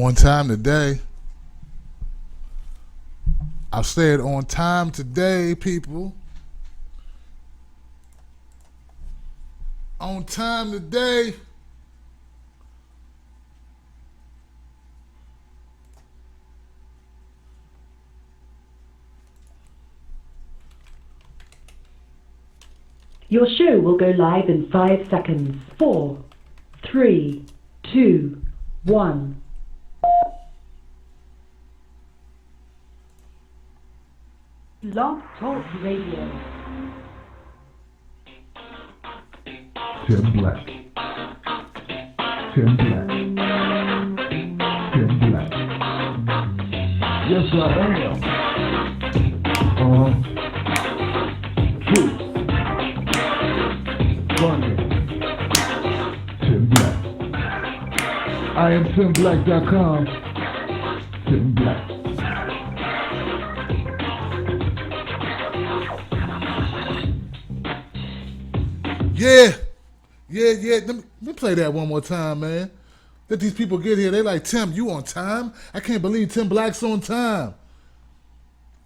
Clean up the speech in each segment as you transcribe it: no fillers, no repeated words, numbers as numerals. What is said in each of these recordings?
On time today. I said on time today, people. On time today. Your show will go live in 5 seconds. 4, 3, 2, 1. Blog Talk Radio. Tim Black. Tim Black. Tim Black. Yes, I am. Truth. Conway. Tim Black. I am TimBlack.com. Tim Black. Yeah. Let me play that one more time, man. Let these people get here. They like, Tim, you on time? I can't believe Tim Black's on time.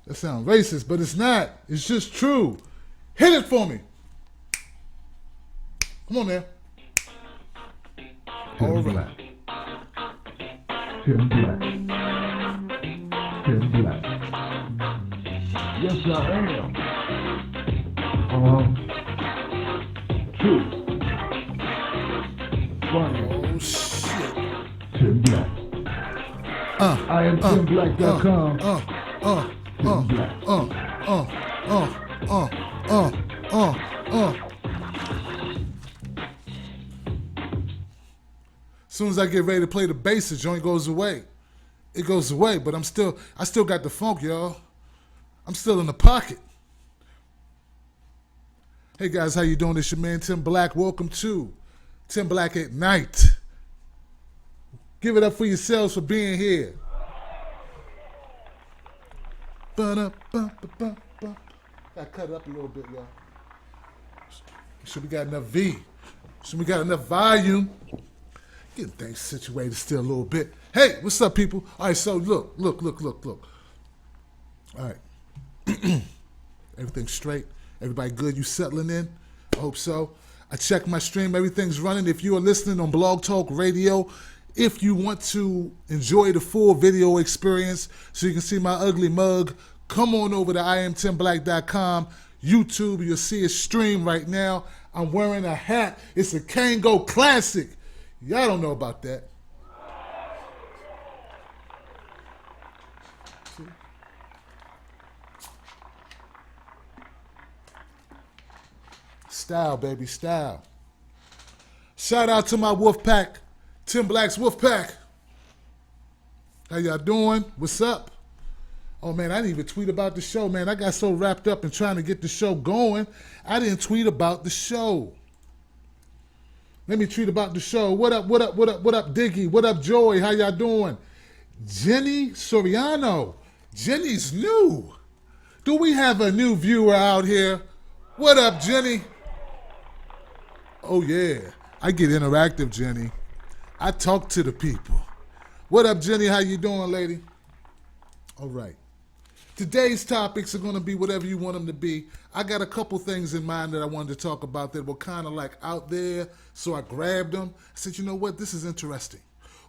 That sounds racist, but it's not. It's just true. Hit it for me. Come on now. Tim Black. Tim Black. Tim Black. Yes, I am. Truth. Funny. Oh, shit. Tim Black. I am TimBlack.com. Tim Black. As soon as I get ready to play the bass, the joint goes away. It goes away, but I still got the funk, y'all. I'm still in the pocket. Hey guys, how you doing? It's your man Tim Black. Welcome to Tim Black at Night. Give it up for yourselves for being here. Gotta cut it up a little bit, y'all. Should we got enough V? Should we got enough volume? Getting things situated still a little bit. Hey, what's up, people? All right, so look. All right. Everything straight? Everybody good? You settling in? I hope so. I checked my stream. Everything's running. If you are listening on Blog Talk Radio, if you want to enjoy the full video experience so you can see my ugly mug, come on over to IamTimBlack.com. YouTube, you'll see a stream right now. I'm wearing a hat. It's a Kango Classic. Y'all don't know about that. See? Style, baby, style. Shout out to my wolf pack, Tim Black's wolf pack. How y'all doing? What's up? Oh man, I didn't even tweet about the show, man. I got so wrapped up in trying to get the show going, I didn't tweet about the show. Let me tweet about the show. What up, Diggy? What up, Joy? How y'all doing? Jenny Soriano. Jenny's new. Do we have a new viewer out here? What up, Jenny? Oh, yeah. I get interactive, Jenny. I talk to the people. What up, Jenny? How you doing, lady? All right. Today's topics are going to be whatever you want them to be. I got a couple things in mind that I wanted to talk about that were kind of like out there, so I grabbed them. I said, you know what? This is interesting.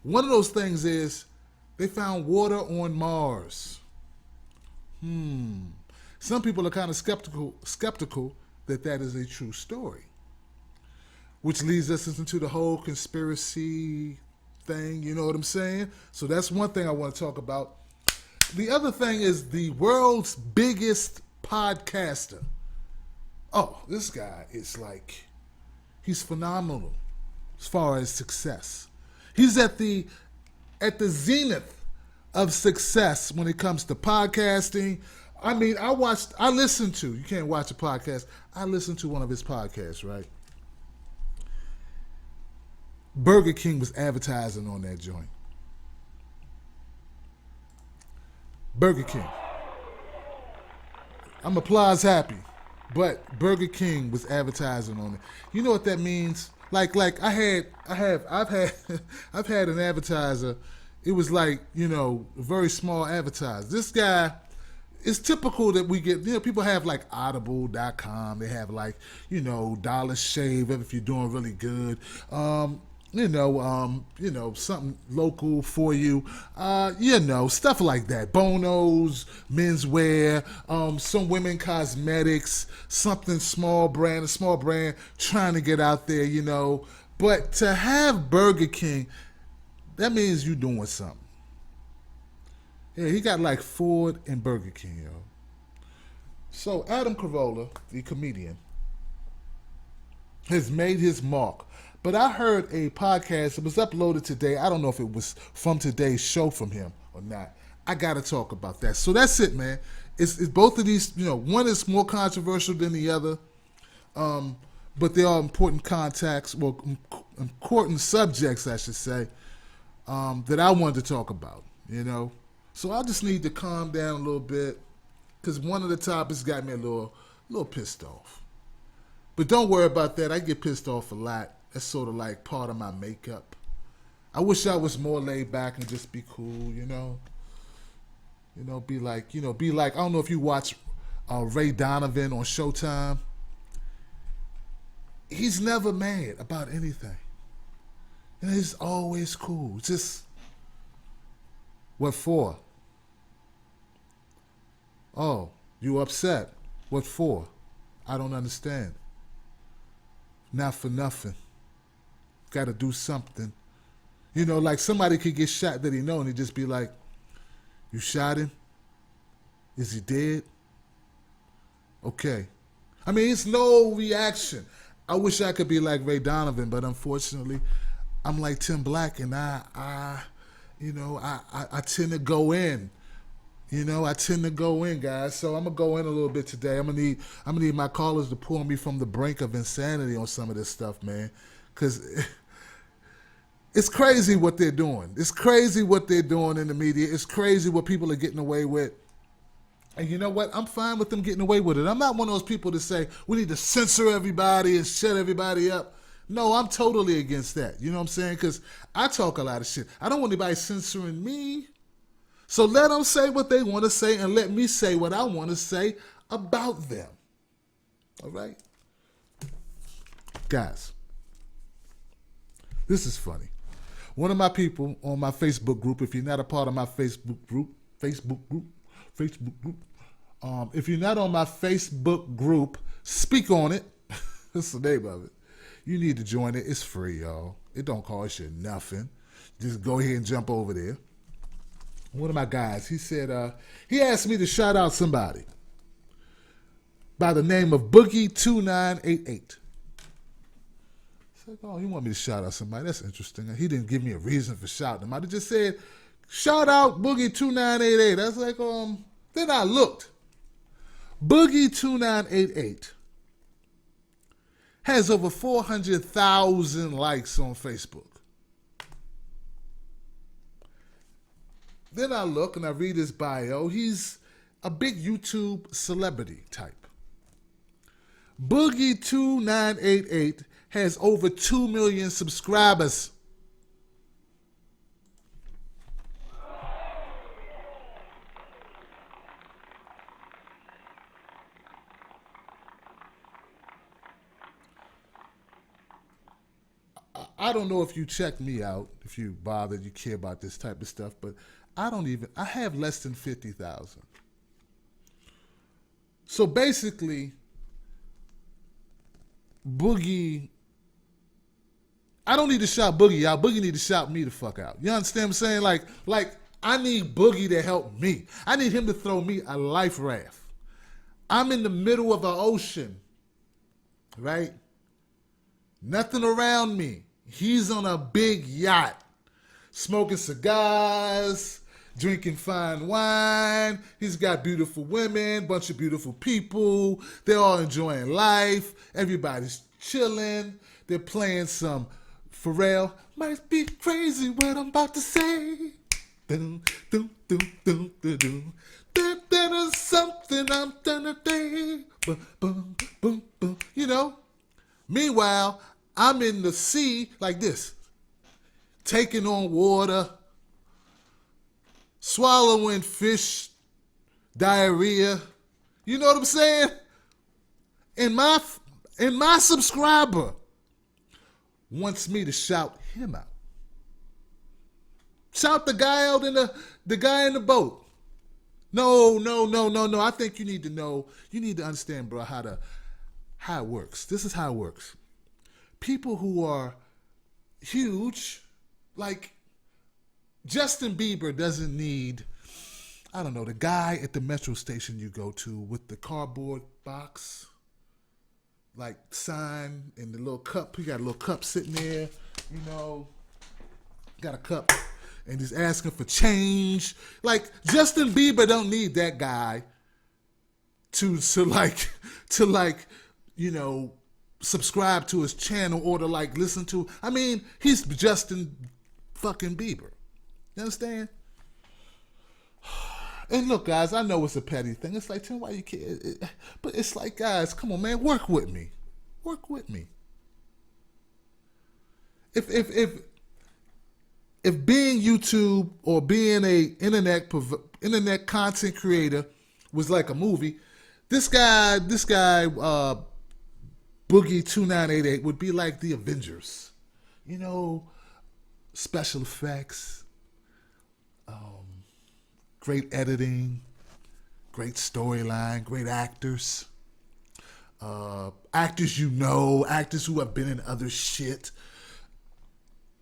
One of those things is they found water on Mars. Some people are kind of skeptical that is a true story, which leads us into the whole conspiracy thing, you know what I'm saying? So that's one thing I want to talk about. The other thing is the world's biggest podcaster. Oh, this guy is like, he's phenomenal as far as success. He's at the zenith of success when it comes to podcasting. I mean, I listened to, you can't watch a podcast, I listened to one of his podcasts, right? Burger King was advertising on that joint. Burger King. I'm applause happy, but Burger King was advertising on it. You know what that means? Like I've had an advertiser it was like, very small advertised. This guy, it's typical that we get, people have like audible.com. They have like, Dollar Shave if you're doing really good. Something local for you, stuff like that. Bonos, menswear, some women cosmetics, something small brand, trying to get out there, But to have Burger King, that means you doing something. Yeah, he got like Ford and Burger King, yo. So Adam Carolla, the comedian, has made his mark. But I heard a podcast, it was uploaded today. I don't know if it was from today's show from him or not. I got to talk about that. So that's it, man. It's both of these, one is more controversial than the other. But they are important important subjects, I should say, that I wanted to talk about, So I just need to calm down a little bit because one of the topics got me a little pissed off. But don't worry about that. I get pissed off a lot. That's sort of like part of my makeup. I wish I was more laid back and just be cool, be like, I don't know if you watch Ray Donovan on Showtime. He's never mad about anything. He's always cool. Just, what for? Oh, you upset. What for? I don't understand. Not for nothing. Got to do something. Like somebody could get shot that he know and he'd just be like, you shot him? Is he dead? Okay. I mean, it's no reaction. I wish I could be like Ray Donovan, but unfortunately, I'm like Tim Black and I tend to go in. I tend to go in, guys. So I'm gonna go in a little bit today. I'm gonna need my callers to pull me from the brink of insanity on some of this stuff, man. Cause it's crazy what they're doing. It's crazy what they're doing in the media. It's crazy what people are getting away with. And you know what? I'm fine with them getting away with it. I'm not one of those people that say we need to censor everybody and shut everybody up. No, I'm totally against that. You know what I'm saying? Because I talk a lot of shit. I don't want anybody censoring me. So let them say what they want to say and let me say what I want to say about them. All right? Guys, this is funny. One of my people on my Facebook group, if you're not a part of my Facebook group, if you're not on my Facebook group, speak on it. That's the name of it. You need to join it. It's free, y'all. It don't cost you nothing. Just go ahead and jump over there. One of my guys, he said, he asked me to shout out somebody by the name of Boogie2988. Like, oh, you want me to shout out somebody? That's interesting. He didn't give me a reason for shouting him. I just said, shout out Boogie2988. I was like, then I looked. Boogie2988 has over 400,000 likes on Facebook. Then I look and I read his bio. He's a big YouTube celebrity type. Boogie2988 has over 2 million subscribers. I don't know if you check me out, if you bother, you care about this type of stuff, but I have less than 50,000. So basically, Boogie, I don't need to shout Boogie out. Boogie need to shout me the fuck out. You understand what I'm saying? Like I need Boogie to help me. I need him to throw me a life raft. I'm in the middle of an ocean, right? Nothing around me. He's on a big yacht, smoking cigars, drinking fine wine. He's got beautiful women, bunch of beautiful people. They're all enjoying life. Everybody's chilling. They're playing some Pharrell. Might be crazy what I'm about to say. Dun, dun, dun, dun, dun, dun. That is something I'm gonna do. Boom, boom, boom, boom. Meanwhile, I'm in the sea like this, taking on water, swallowing fish diarrhea. You know what I'm saying? And my subscriber wants me to shout him out. Shout the guy out in the guy in the boat. No. I think you need to know, you need to understand, bro, how it works. This is how it works. People who are huge, like Justin Bieber doesn't need, I don't know, the guy at the metro station you go to with the cardboard box, like sign and the little cup. He got a little cup sitting there, you know, got a cup and he's asking for change. Like Justin Bieber don't need that guy to you know, subscribe to his channel or to like listen to. I mean, he's Justin fucking Bieber. You understand? And look, guys, I know it's a petty thing. It's like, Tim, why you can't? But it's like, guys, come on, man, work with me. Work with me. If being YouTube or being a internet content creator was like a movie, this guy, Boogie 2988 would be like the Avengers. You know, special effects, great editing, great storyline, great actors. Actors you know, actors who have been in other shit.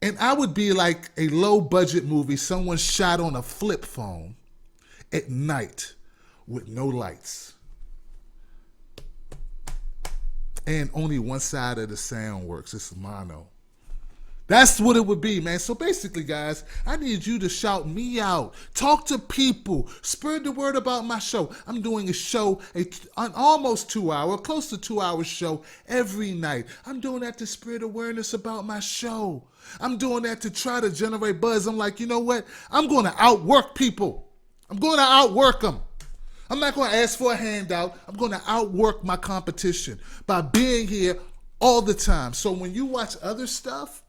And I would be like a low-budget movie someone shot on a flip phone at night with no lights. And only one side of the sound works. It's mono. That's what it would be, man. So basically, guys, I need you to shout me out. Talk to people. Spread the word about my show. I'm doing a show, an almost 2 hour, close to 2 hour show every night. I'm doing that to spread awareness about my show. I'm doing that to try to generate buzz. I'm like, you know what? I'm going to outwork people. I'm going to outwork them. I'm not going to ask for a handout. I'm going to outwork my competition by being here all the time. So when you watch other stuff,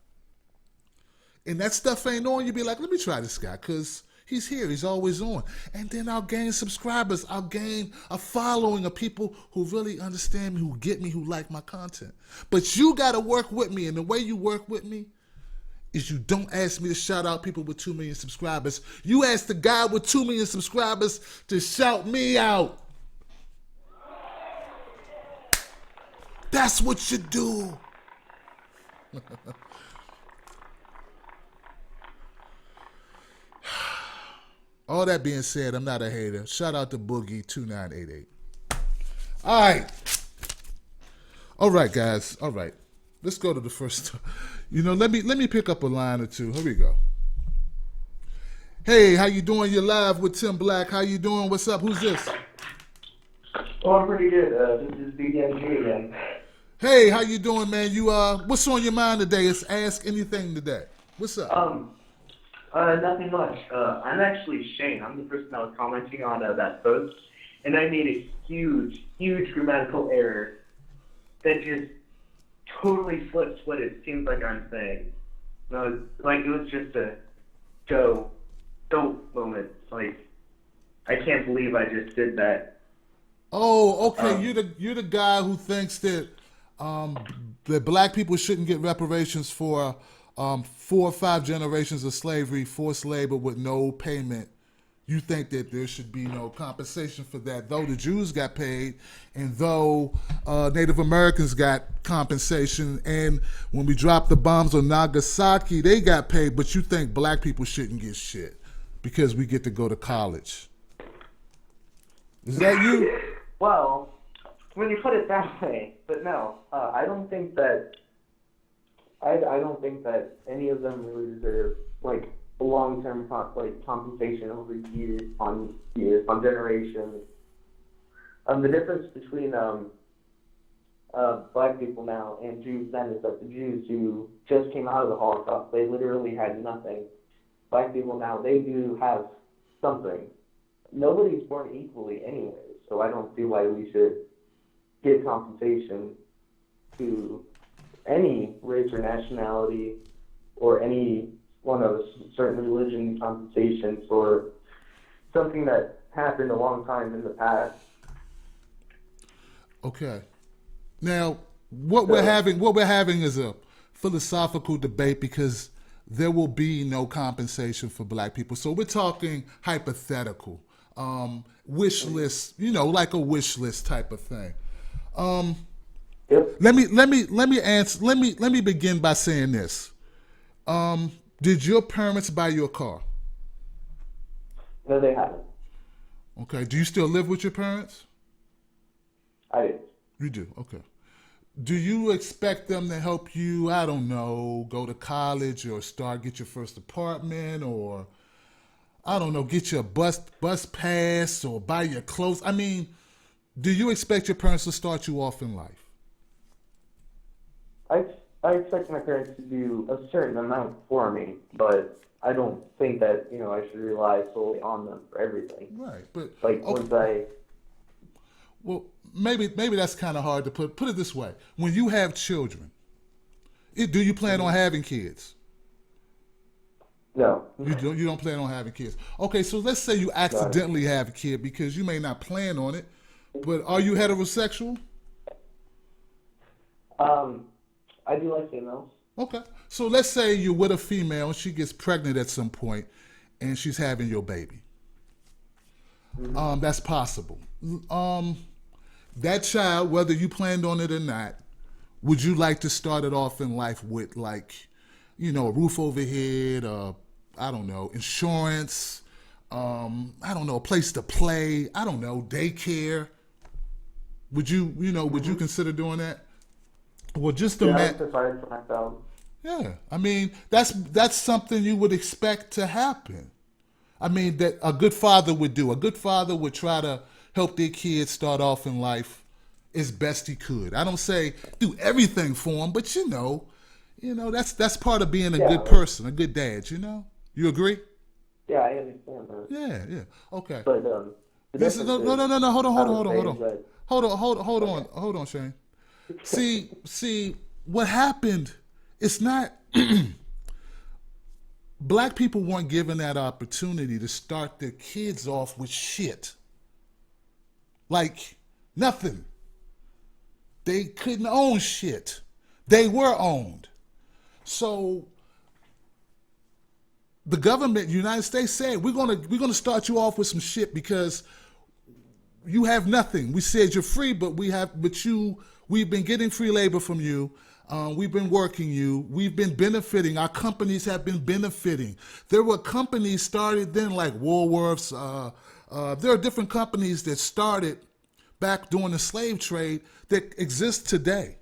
and that stuff ain't on, you be like, let me try this guy, because he's here, he's always on. And then I'll gain subscribers, I'll gain a following of people who really understand me, who get me, who like my content. But you gotta work with me, and the way you work with me is you don't ask me to shout out people with 2 million subscribers. You ask the guy with 2 million subscribers to shout me out. That's what you do. All that being said, I'm not a hater. Shout out to Boogie 2988. All right, guys. All right. Let's go to the first. You know, let me pick up a line or two. Here we go. Hey, how you doing? You're live with Tim Black. How you doing? What's up? Who's this? Oh, I'm pretty good. This is BDMG again. Hey, how you doing, man? You what's on your mind today? It's Ask Anything today. What's up? Nothing much. I'm actually Shane. I'm the person that was commenting on that post, and I made a huge grammatical error that just totally flips what it seems like I'm saying. No, like it was just a dope moment. Like I can't believe I just did that. Oh, okay. You're the guy who thinks that that black people shouldn't get reparations for 4 or 5 generations of slavery, forced labor with no payment. You think that there should be no compensation for that, though the Jews got paid, and though Native Americans got compensation, and when we dropped the bombs on Nagasaki, they got paid, but you think black people shouldn't get shit because we get to go to college. Is that you? Well, when you put it that way, but no, I don't think that any of them really deserve like long-term compensation over years on generations. The difference between black people now and Jews then is that the Jews who just came out of the Holocaust, they literally had nothing. Black people now, they do have something. Nobody's born equally anyway, so I don't see why we should give compensation to any race or nationality or any one of a certain religion compensation for something that happened a long time in the past. Okay. Now, what we're having is a philosophical debate because there will be no compensation for black people. So we're talking hypothetical, wish list, like a wish list type of thing. Yep. Let me begin by saying this. Did your parents buy you a car? No, they haven't. Okay. Do you still live with your parents? I did. You do. Okay. Do you expect them to help you, I don't know, go to college or get your first apartment or, I don't know, get your bus pass or buy your clothes? I mean, do you expect your parents to start you off in life? I expect my parents to do a certain amount for me, but I don't think that, I should rely solely on them for everything. Right, but well, maybe that's kind of hard to put. Put it this way: when you have children, do you plan on having kids? No. You don't plan on having kids. Okay, so let's say you accidentally have a kid because you may not plan on it, but are you heterosexual? I do like females. Okay, so let's say you're with a female and she gets pregnant at some point, and she's having your baby. That's possible. That child, whether you planned on it or not, would you like to start it off in life with a roof over head, I don't know, insurance, I don't know, a place to play, I don't know, daycare? Would you, would you consider doing that? Well, just imagine. I decided for myself. Yeah, I mean, that's something you would expect to happen. I mean, that a good father would do. A good father would try to help their kids start off in life as best he could. I don't say do everything for them, but that's part of being a good person, a good dad. You agree? Yeah, I understand that. Yeah. Okay. But no. Hold on, Shane. See, what happened? It's not. Black people weren't given that opportunity to start their kids off with shit. Like nothing. They couldn't own shit. They were owned. So the government, United States, said we're gonna start you off with some shit because you have nothing. We said you're free, but we've been getting free labor from you. We've been working you. We've been benefiting. Our companies have been benefiting. There were companies started then like Woolworths. There are different companies that started back during the slave trade that exist today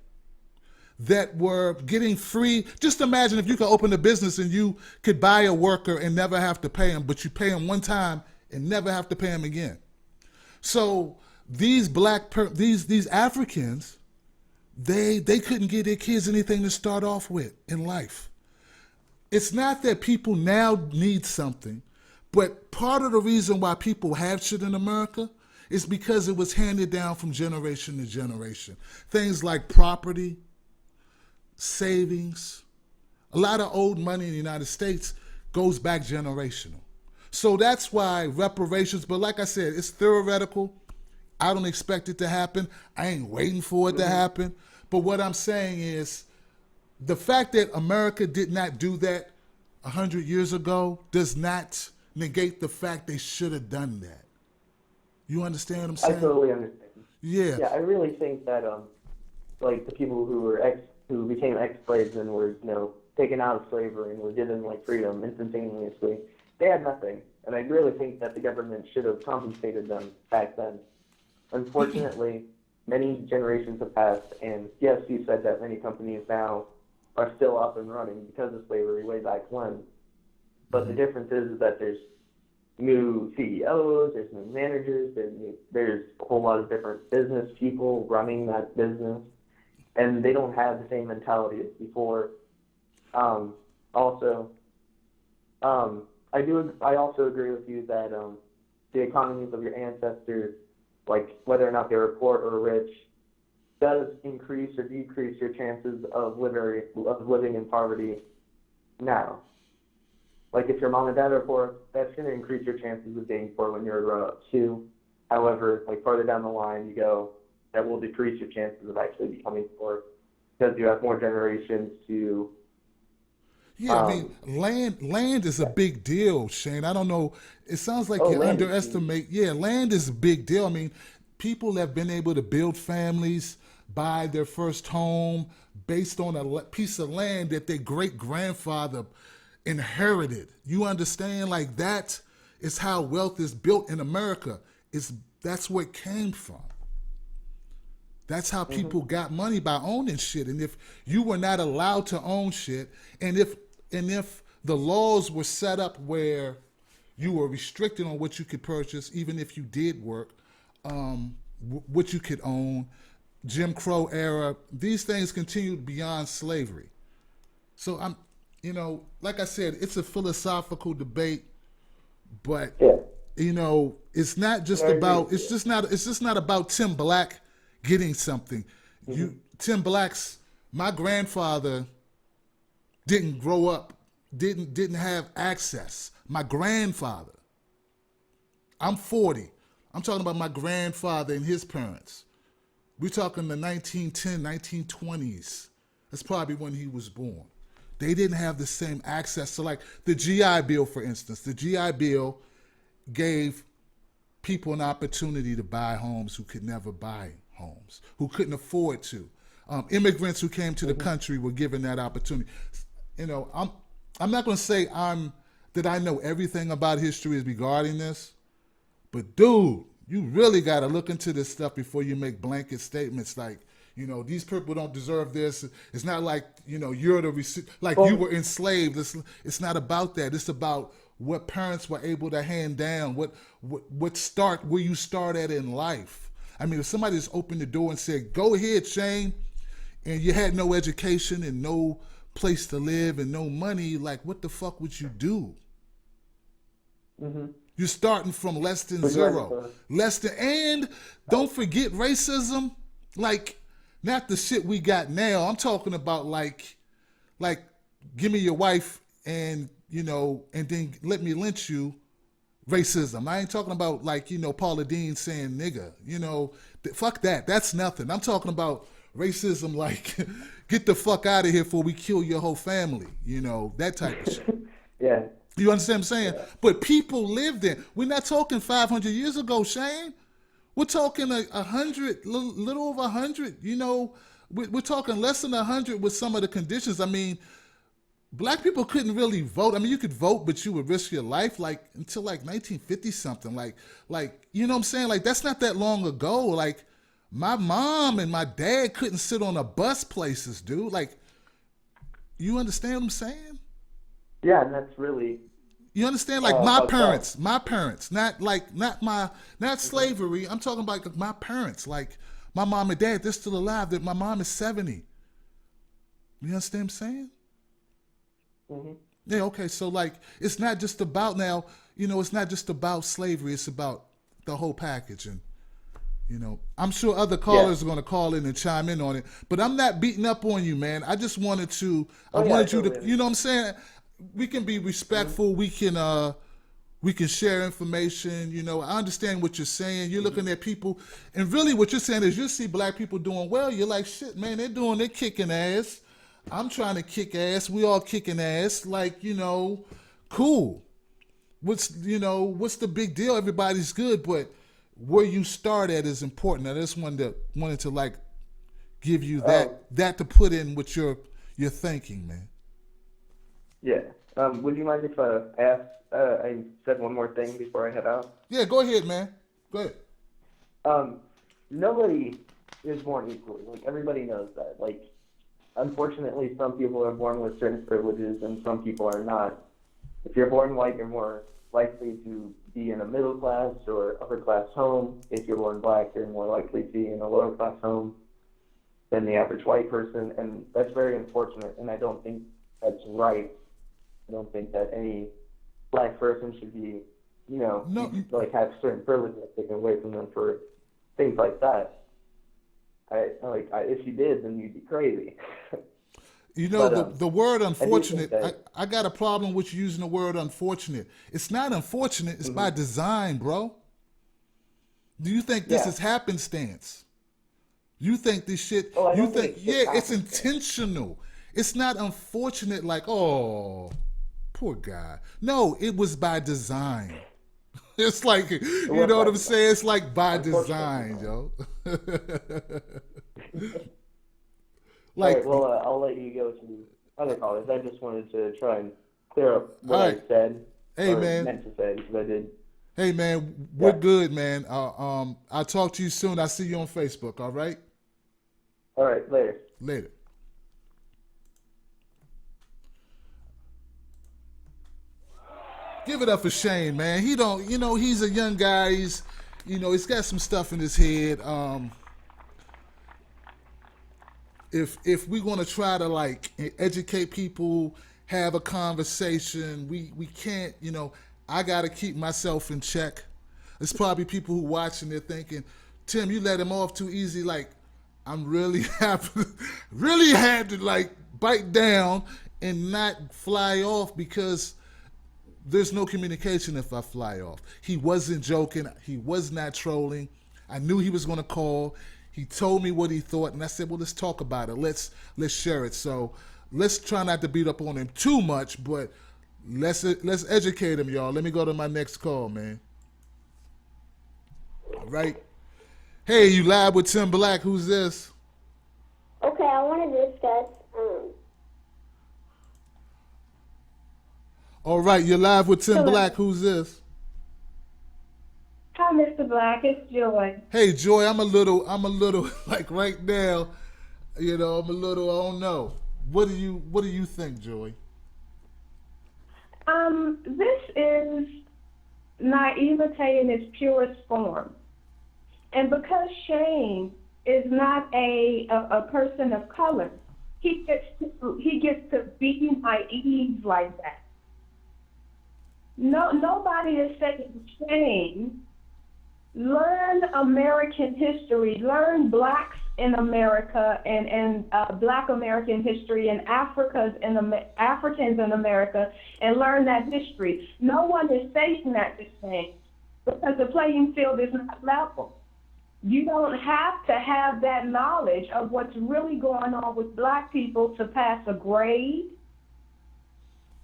that were getting free. Just imagine if you could open a business and you could buy a worker and never have to pay him, but you pay him one time and never have to pay him again. So these these Africans, they couldn't give their kids anything to start off with in life. It's not that people now need something, but part of the reason why people have shit in America is because it was handed down from generation to generation. Things like property, savings, a lot of old money in the United States goes back generational. So that's why reparations, but like I said, it's theoretical. I don't expect it to happen. I ain't waiting for it to happen. But what I'm saying is the fact that America did not do that 100 years ago does not negate the fact they should have done that. You understand what I'm saying? I totally understand. Yeah. Yeah, I really think that like the people who became ex-slaves and were taken out of slavery and were given like freedom instantaneously, they had nothing, and I really think that the government should have compensated them back then. Unfortunately, many generations have passed, and yes, you said that many companies now are still up and running because of slavery way back when. But the difference is that there's new CEOs, there's new managers, there's a whole lot of different business people running that business, and they don't have the same mentality as before. I also agree with you that the economies of your ancestors, like whether or not they were poor or rich, does increase or decrease your chances of living in poverty now. Like, if your mom and dad are poor, that's going to increase your chances of being poor when you're a grown-up, too. However, like, farther down the line, you go, that will decrease your chances of actually becoming poor because you have more generations to... Yeah, I mean, land is a big deal, Shane. I don't know. It sounds like you land is underestimate. Yeah, land is a big deal. I mean, people have been able to build families, buy their first home based on a piece of land that their great-grandfather inherited. You understand? Like, that is how wealth is built in America. That's where it came from. That's how people got money, by owning shit. And if you were not allowed to own shit, and if the laws were set up where you were restricted on what you could purchase, even if you did work, what you could own, Jim Crow era, these things continued beyond slavery. So like I said, it's a philosophical debate, but it's not just about. It's just not about Tim Black getting something. Tim Black's, my grandfather didn't grow up, didn't have access. My grandfather, I'm 40. I'm talking about my grandfather and his parents. We're talking the 1910, 1920s. That's probably when he was born. They didn't have the same access. So like the GI Bill, for instance, the GI Bill gave people an opportunity to buy homes who could never buy homes, who couldn't afford to. Immigrants who came to the country were given that opportunity. I'm not going to say that I know everything about history regarding this, but dude, you really got to look into this stuff before you make blanket statements like, these people don't deserve this. It's not like, you're the you were enslaved. It's not about that. It's about what parents were able to hand down, where you start at in life. I mean, if somebody just opened the door and said, go ahead, Shane, and you had no education and no place to live and no money, like, what the fuck would you do? Mm-hmm. You're starting from less than zero. And don't forget racism, like, not the shit we got now. I'm talking about like, give me your wife and then let me lynch you. Racism. I ain't talking about like, Paula Dean saying nigga, fuck that. That's nothing. I'm talking about racism like, get the fuck out of here before we kill your whole family. That type of shit. Yeah. You understand what I'm saying? Yeah. But people lived in. We're not talking 500 years ago, Shane. We're talking 100, little over 100. We're talking less than 100 with some of the conditions. I mean, black people couldn't really vote. I mean, you could vote, but you would risk your life until 1950 something. Like, you know what I'm saying? Like, that's not that long ago. Like, my mom and my dad couldn't sit on a bus places, dude. Like, you understand what I'm saying? Yeah, and that's really... You understand? Like, my parents, not slavery. I'm talking about like, my parents, like my mom and dad, they're still alive. My mom is 70. You understand what I'm saying? Mm-hmm. Yeah, okay. So like, it's not just about now, it's not just about slavery. It's about the whole package. And, I'm sure other callers are going to call in and chime in on it, but I'm not beating up on you, man. I just wanted to, I wanted you to, you know what I'm saying? We can be respectful. Mm-hmm. We can share information. I understand what you're saying. You're looking at people, and really what you're saying is you see black people doing well. You're like, shit, man, they're kicking ass. I'm trying to kick ass. We all kicking ass. Like, cool. What's the big deal? Everybody's good, but where you start at is important. I just wanted to like give you that to put in what you're thinking, man. Yeah. Would you mind if I said one more thing before I head out? Yeah, go ahead, man. Go ahead. Nobody is born equally. Like, everybody knows that. Like, unfortunately, some people are born with certain privileges and some people are not. If you're born white, you're more likely to be in a middle class or upper class home. If you're born black, you're more likely to be in a lower class home than the average white person. And that's very unfortunate, and I don't think that's right. I don't think that any black person should be, have certain privileges taken away from them for things like that. If you did, then you'd be crazy. You know, But the word I do think unfortunate, that. I got a problem with you using the word unfortunate. It's not unfortunate, it's by design, bro. Do you think this Yeah. is happenstance? You think this shit, Oh, I you don't think think, it's yeah, just it's happenstance. intentional. It's not unfortunate like, oh, poor guy. No, it was by design. It's like, It you was know what by I'm design. saying? It's like by Unfortunately. design, yo. All Like, right, well, I'll let you go to other callers. I just wanted to try and clear up what all I right. said Hey, or man. meant to say because I did. Hey, man, we're Yeah. good, man. I'll talk to you soon. I'll see you on Facebook, all right? All right, later. Later. Give it up for Shane, man. He don't, you know, he's a young guy. He's got some stuff in his head. If we're gonna try to like educate people, have a conversation, we can't. I gotta keep myself in check. There's probably people who watching, they're thinking, Tim, you let him off too easy. Like, I'm really really had to like bite down and not fly off because there's no communication if I fly off. He wasn't joking. He was not trolling. I knew he was going to call. He told me what he thought, and I said, "Well, let's talk about it. Let's share it." So let's try not to beat up on him too much, but let's educate him, y'all. Let me go to my next call, man. All right. Hey, you live with Tim Black? Who's this? Okay, I want to discuss. All right, you're live with Tim Hello. Black. Who's this? Hi, Mr. Black. It's Joy. Hey, Joy. I'm a little like right now. I'm a little. I don't know. What do you think, Joy? This is naivete in its purest form, and because Shane is not a person of color, he gets to be naive like that. No, nobody is saying, Shane, learn American history, learn blacks in America and Black American history and Africans in America, and learn that history. No one is saying that to Shane because the playing field is not level. You don't have to have that knowledge of what's really going on with black people to pass a grade,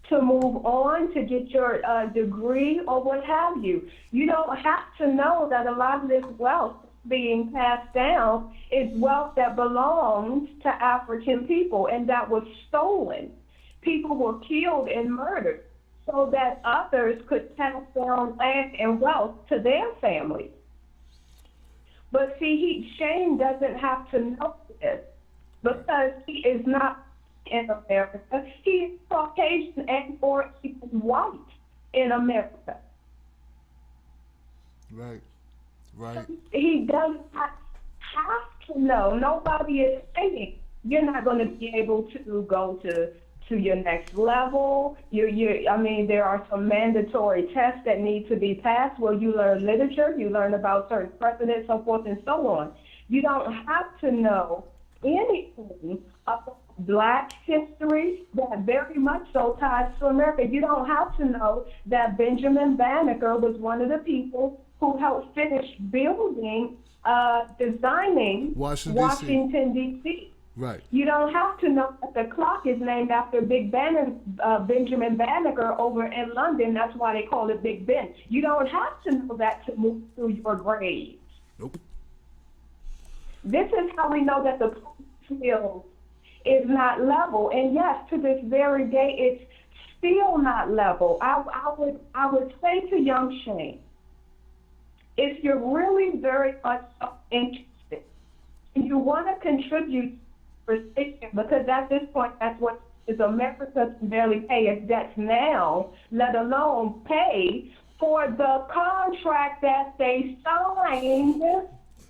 to move on, to get your degree or what have you. You don't have to know that a lot of this wealth being passed down is wealth that belongs to African people and that was stolen. People were killed and murdered so that others could pass down land and wealth to their families. But see, Shane doesn't have to know this because he is not in America. He is Caucasian and or even white in America. Right. He does not have to know. Nobody is saying you're not going to be able to go to your next level. I mean, there are some mandatory tests that need to be passed where you learn literature, you learn about certain presidents, so forth and so on. You don't have to know anything about black history that very much so ties to America. You don't have to know that Benjamin Banneker was one of the people who helped finish building, designing Washington, D.C. Right. You don't have to know that the clock is named after Benjamin Banneker over in London. That's why they call it Big Ben. You don't have to know that to move through your grades. Nope. This is how we know that the field is not level. And yes, to this very day, it's still not level. I would say to young Shane, if you're really very much interested and you want to contribute to the conversation, because at this point, that's what is America can barely pay its debts now, let alone pay for the contract that they signed.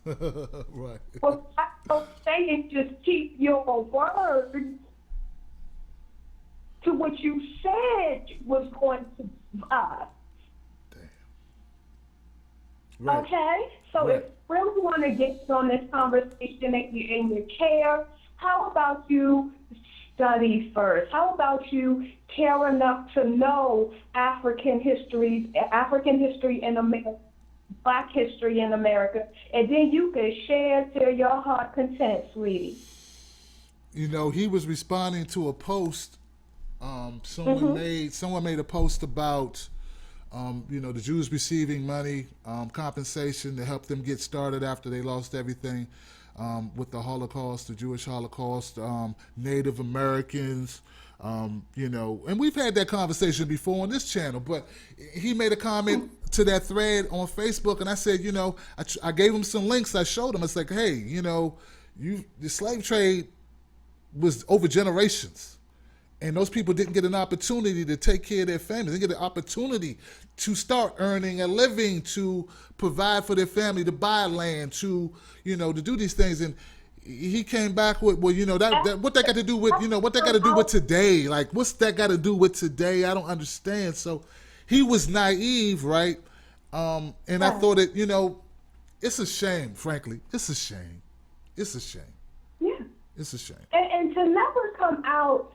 Right. Well, I don't say just keep your word to what you said was going to give us. Right. Okay? So Right. if you really want to get on this conversation and you care, how about you study first? How about you care enough to know African history in America, Black history in America, and then you can share till your heart content, sweetie. You know, he was responding to a post. Someone made a post about, you know, the Jews receiving money, compensation to help them get started after they lost everything with the Holocaust, the Jewish Holocaust, Native Americans, you know, and we've had that conversation before on this channel, but he made a comment to that thread on Facebook, and I said, you know, I gave him some links. I showed him. It's like, hey, you know, the slave trade was over generations. And those people didn't get an opportunity to take care of their families. They get an opportunity to start earning a living, to provide for their family, to buy land, to, you know, to do these things. And he came back with, well, you know, that what that got to do with, you know, what that got to do with today? Like, what's that got to do with today? I don't understand. So he was naive, right? And I thought that, you know, it's a shame, frankly. It's a shame. It's a shame. Yeah. It's a shame. And to never come out,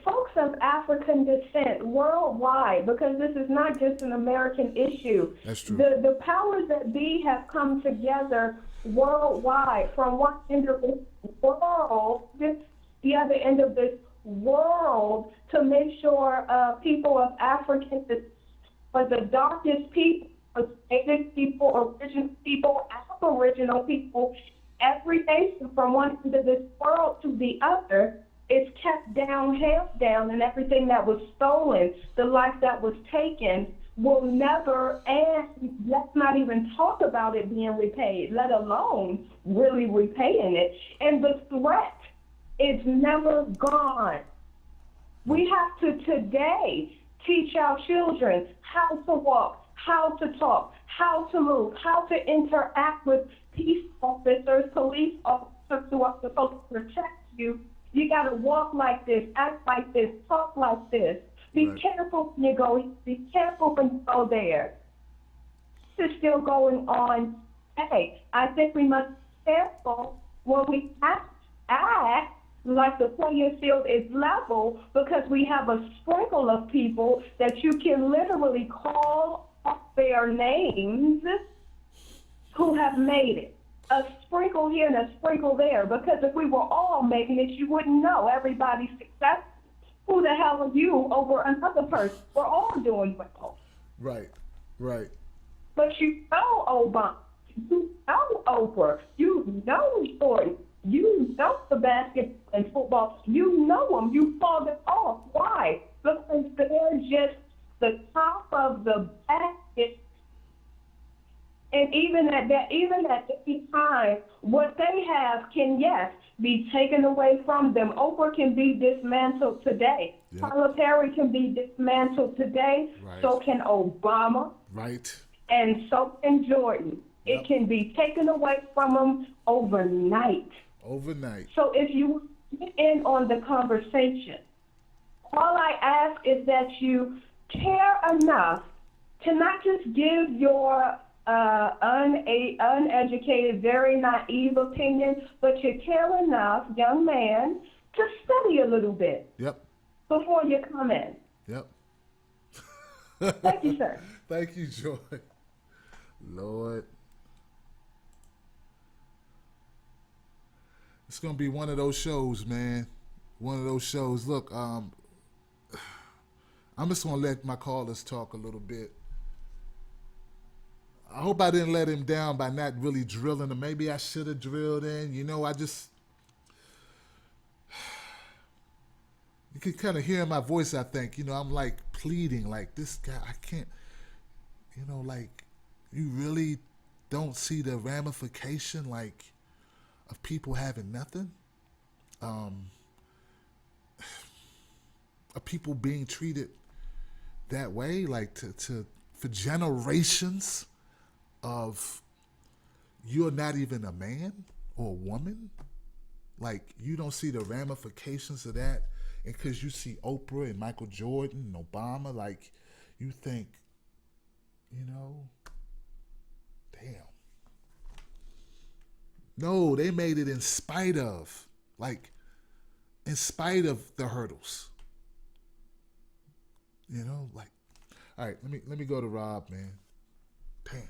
folks of African descent worldwide, because this is not just an American issue. That's true. The powers that be have come together worldwide, from one end of this world, the other end of this world, to make sure people of African descent, for the darkest people, native people, original people, aboriginal people, every nation from one end of this world to the other, is kept down, held down, and everything that was stolen, the life that was taken, will never, and let's not even talk about it being repaid, let alone really repaying it. And the threat is never gone. We have to today teach our children how to walk, how to talk, how to move, how to interact with peace officers, police officers who are supposed to protect you. You got to walk like this, act like this, talk like this. Be careful when you go here. Be careful when you go there. This is still going on. Hey, I think we must be careful when we act like the playing field is level, because we have a sprinkle of people that you can literally call up their names who have made it. A sprinkle here and a sprinkle there, because if we were all making it, you wouldn't know everybody's success. Who the hell are you over another person? We're all doing well. Right. But you know Obama, you know Oprah, you know Jordan, you know the basketball and football, you know them, you fall them off. Why? Because they're just the top of the basket. And even at any time, what they have can, yes, be taken away from them. Oprah can be dismantled today. Yep. Tyler Perry can be dismantled today. Right. So can Obama. Right. And so can Jordan. Yep. It can be taken away from them overnight. So if you get in on the conversation, all I ask is that you care enough to not just give your uneducated, very naive opinion, but you care enough, young man, to study a little bit. Yep. Before you come in. Yep. Thank you, sir. Thank you, Joy. Lord. It's going to be one of those shows, man. One of those shows. Look, I'm just going to let my callers talk a little bit. I hope I didn't let him down by not really drilling him. Maybe I should have drilled in. You know, you can kind of hear in my voice, I think. You know, I'm like pleading, like, this guy, I can't, you know, like, you really don't see the ramification, like, of people having nothing? Of people being treated that way, like, for generations of you're not even a man or a woman? Like, you don't see the ramifications of that, and because you see Oprah and Michael Jordan and Obama, like, you think, you know, damn. No, they made it in spite of. Like, in spite of the hurdles. You know, like, all right, let me go to Rob, man. Damn.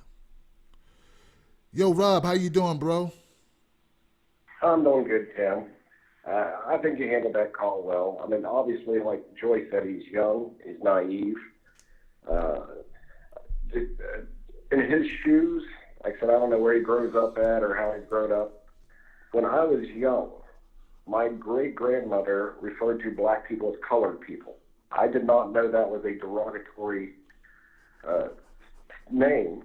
Yo, Rob, how you doing, bro? I'm doing good, Tim. I think you handled that call well. I mean, obviously, like Joy said, he's young, he's naive. In his shoes, like I said, I don't know where he grows up at or how he's grown up. When I was young, my great-grandmother referred to black people as colored people. I did not know that was a derogatory name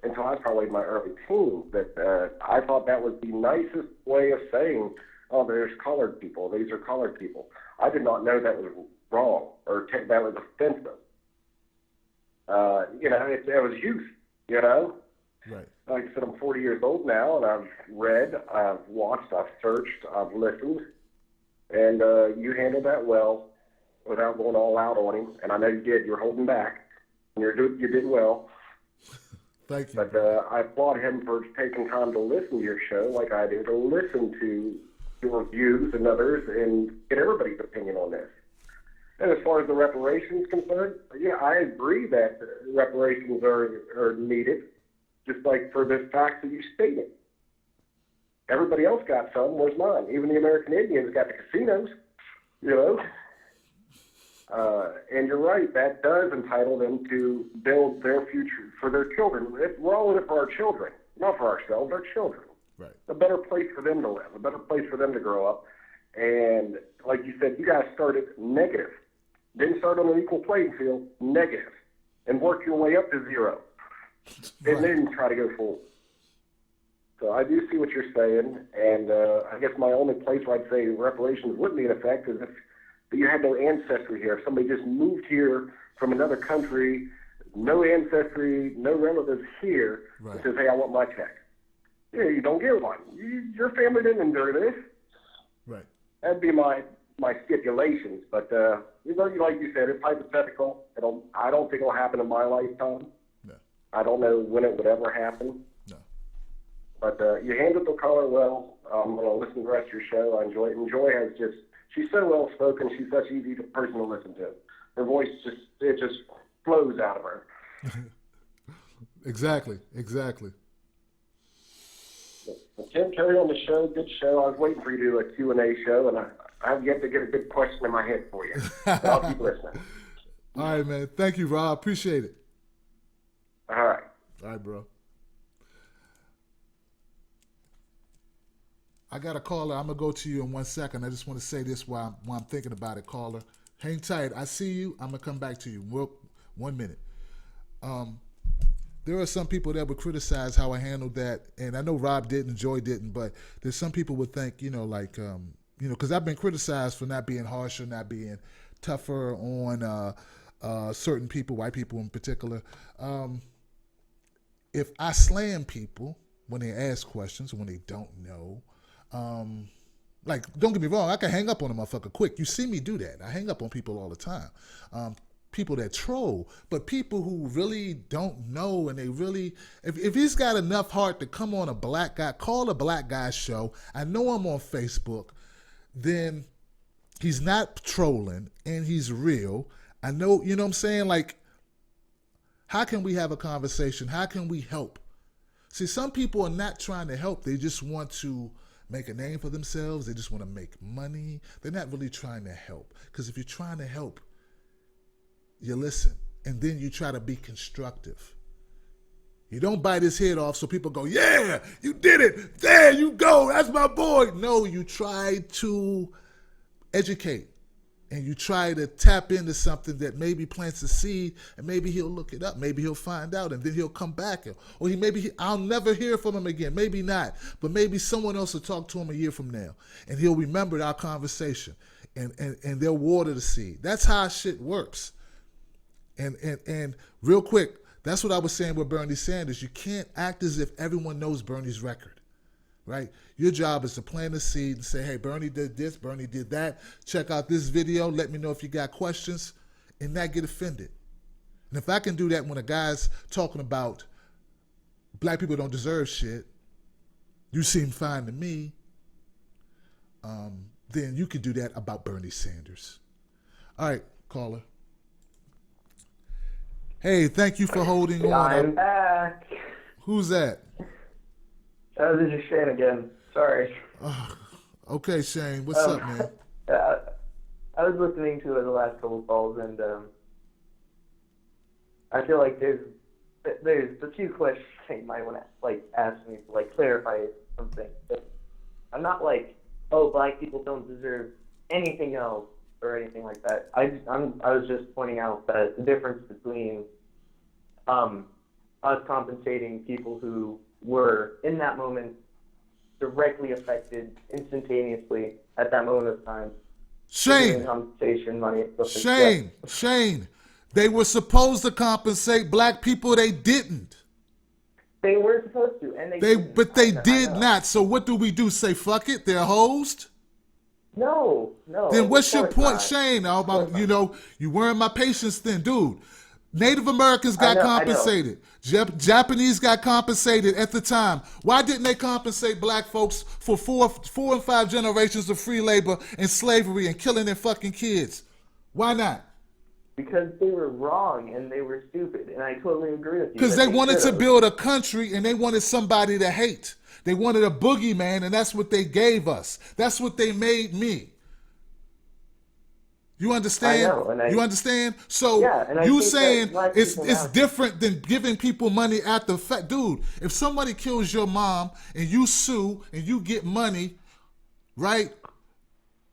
until I was probably in my early teens. That I thought that was the nicest way of saying, oh, there's colored people, these are colored people. I did not know that was wrong or that was offensive. You know, it was youth, you know? Right. Like I said, I'm 40 years old now, and I've read, I've watched, I've searched, I've listened, and you handled that well without going all out on him. And I know you did. You're holding back, and you did well. Thank you. But I applaud him for taking time to listen to your show like I do, to listen to your views and others and get everybody's opinion on this. And as far as the reparations concerned, yeah, I agree that reparations are needed, just like for this fact that you stated. Everybody else got some, where's mine? Even the American Indians got the casinos, you know? And you're right, that does entitle them to build their future for their children. We're all in it for our children, not for ourselves, our children. Right. A better place for them to live, a better place for them to grow up. And like you said, you guys started negative. Didn't start on an equal playing field, negative, and work your way up to zero. Right. And then try to go forward. So I do see what you're saying, and I guess my only place where I'd say reparations would be in effect is if you had no ancestry here. If somebody just moved here from another country, no ancestry, no relatives here, Right. and says, hey, I want my check. Yeah, you don't get one. Your family didn't endure this. Right. That'd be my stipulations. But like you said, it's hypothetical. I don't think it'll happen in my lifetime. No. I don't know when it would ever happen. No. But you handled the caller well. I'm going to listen to the rest of your show. I enjoy it. And Joy has she's so well spoken. She's such an easy person to listen to. Her voice just flows out of her. Exactly. Well, Tim, carry on the show. Good show. I was waiting for you to do a Q&A show, and I have yet to get a good question in my head for you. But I'll keep listening. All right, man. Thank you, Rob. Appreciate it. All right. All right, bro. I got a caller. I'm going to go to you in 1 second. I just want to say this while I'm thinking about it, caller. Hang tight. I see you. I'm going to come back to you. 1 minute. There are some people that would criticize how I handled that, and I know Rob didn't, Joy didn't, but there's some people would think, because I've been criticized for not being harsher, not being tougher on certain people, white people in particular. If I slam people when they ask questions, when they don't know, don't get me wrong, I can hang up on a motherfucker quick. You see me do that. I hang up on people all the time. People that troll, but people who really don't know, and they really, if he's got enough heart to come on a black guy, call a black guy show, I know I'm on Facebook, then he's not trolling and he's real. I know, you know what I'm saying? Like, how can we have a conversation? How can we help? See, some people are not trying to help. They just want to make a name for themselves. They just want to make money. They're not really trying to help. Because if you're trying to help, you listen, and then you try to be constructive. You don't bite his head off so people go, yeah, you did it. There you go. That's my boy. No, you try to educate, and you try to tap into something that maybe plants a seed, and maybe he'll look it up. Maybe he'll find out, and then he'll come back. Or I'll never hear from him again. Maybe not. But maybe someone else will talk to him a year from now, and he'll remember our conversation, and they'll water the seed. That's how shit works. And real quick, that's what I was saying with Bernie Sanders. You can't act as if everyone knows Bernie's record, right? Your job is to plant a seed and say, hey, Bernie did this, Bernie did that. Check out this video. Let me know if you got questions, and not get offended. And if I can do that when a guy's talking about black people don't deserve shit, you seem fine to me. then you can do that about Bernie Sanders. All right, caller. Hey, thank you for holding on. I'm back. Who's that? This is Shane again. Sorry. Okay, Shane. What's up, man? I was listening to the last couple calls, and I feel like there's a few questions you might want to ask me to clarify something. But I'm not oh, black people don't deserve anything else or anything like that. I was just pointing out that the difference between us compensating people who were in that moment directly affected instantaneously at that moment of time. Shane. Compensation money. Shane. They were supposed to compensate black people. They didn't. They were supposed to, and they didn't. But they did not. So what do we do? Say fuck it? They're hosed? No. Then what's your point, not. Shane? You weren't my patience then, dude. Native Americans got compensated. Japanese got compensated at the time. Why didn't they compensate black folks for four and five generations of free labor and slavery and killing their fucking kids? Why not? Because they were wrong and they were stupid, and I totally agree with you. Because they wanted to build a country and they wanted somebody to hate. They wanted a boogeyman, and that's what they gave us. That's what they made me. You understand? I know, you understand? So yeah, you saying it's different than giving people money after the fact. Dude, if somebody kills your mom and you sue and you get money, right,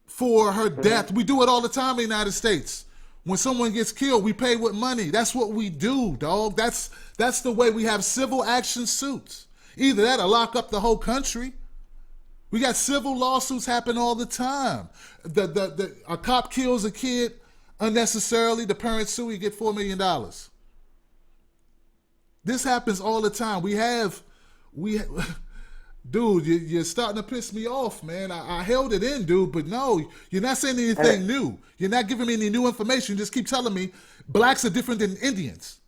for her death, we do it all the time in the United States. When someone gets killed, we pay with money. That's what we do, dog. That's the way we have civil action suits. Either that or lock up the whole country. We got civil lawsuits happen all the time. A cop kills a kid unnecessarily. The parents sue, you get $4 million. This happens all the time. Dude, you're starting to piss me off, man. I held it in, dude, but no, you're not saying anything new. You're not giving me any new information. You just keep telling me blacks are different than Indians.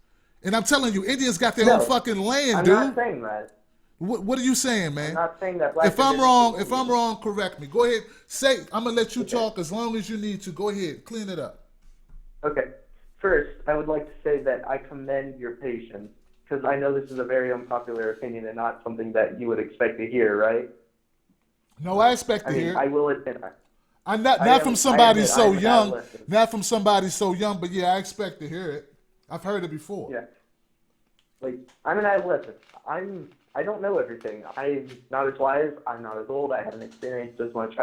And I'm telling you, Indians got their own fucking land, dude. I'm not saying that. What are you saying, man? I'm not saying that black If I'm wrong, correct me. Go ahead. I'm going to let you talk as long as you need to. Go ahead. Clean it up. Okay. First, I would like to say that I commend your patience, because I know this is a very unpopular opinion and not something that you would expect to hear, right? No, I expect to hear. I will admit. I'm not from somebody so young. Not from somebody so young, but yeah, I expect to hear it. I've heard it before. Yeah. I'm an adolescent. I don't know everything. I'm not as wise. I'm not as old. I haven't experienced as much.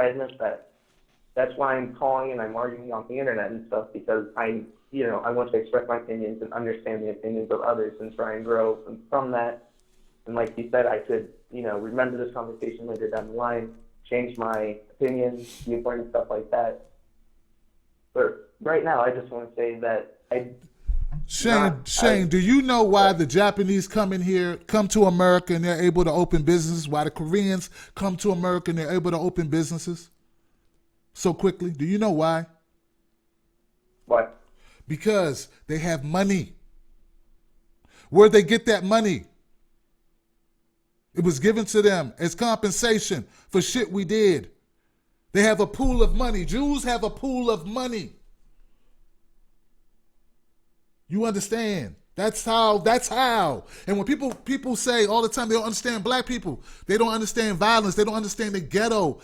That's why I'm calling and I'm arguing on the internet and stuff, because I want to express my opinions and understand the opinions of others and try and grow from that. And like you said, I could, remember this conversation later down the line, change my opinions, viewpoint, and stuff like that. But right now, I just want to say that Shane, do you know why the Japanese come to America and they're able to open businesses? Why the Koreans come to America and they're able to open businesses so quickly? Do you know why? Why? Because they have money. Where'd they get that money? It was given to them as compensation for shit we did. They have a pool of money. Jews have a pool of money. You understand? That's how. And when people say all the time they don't understand black people, they don't understand violence, they don't understand the ghetto,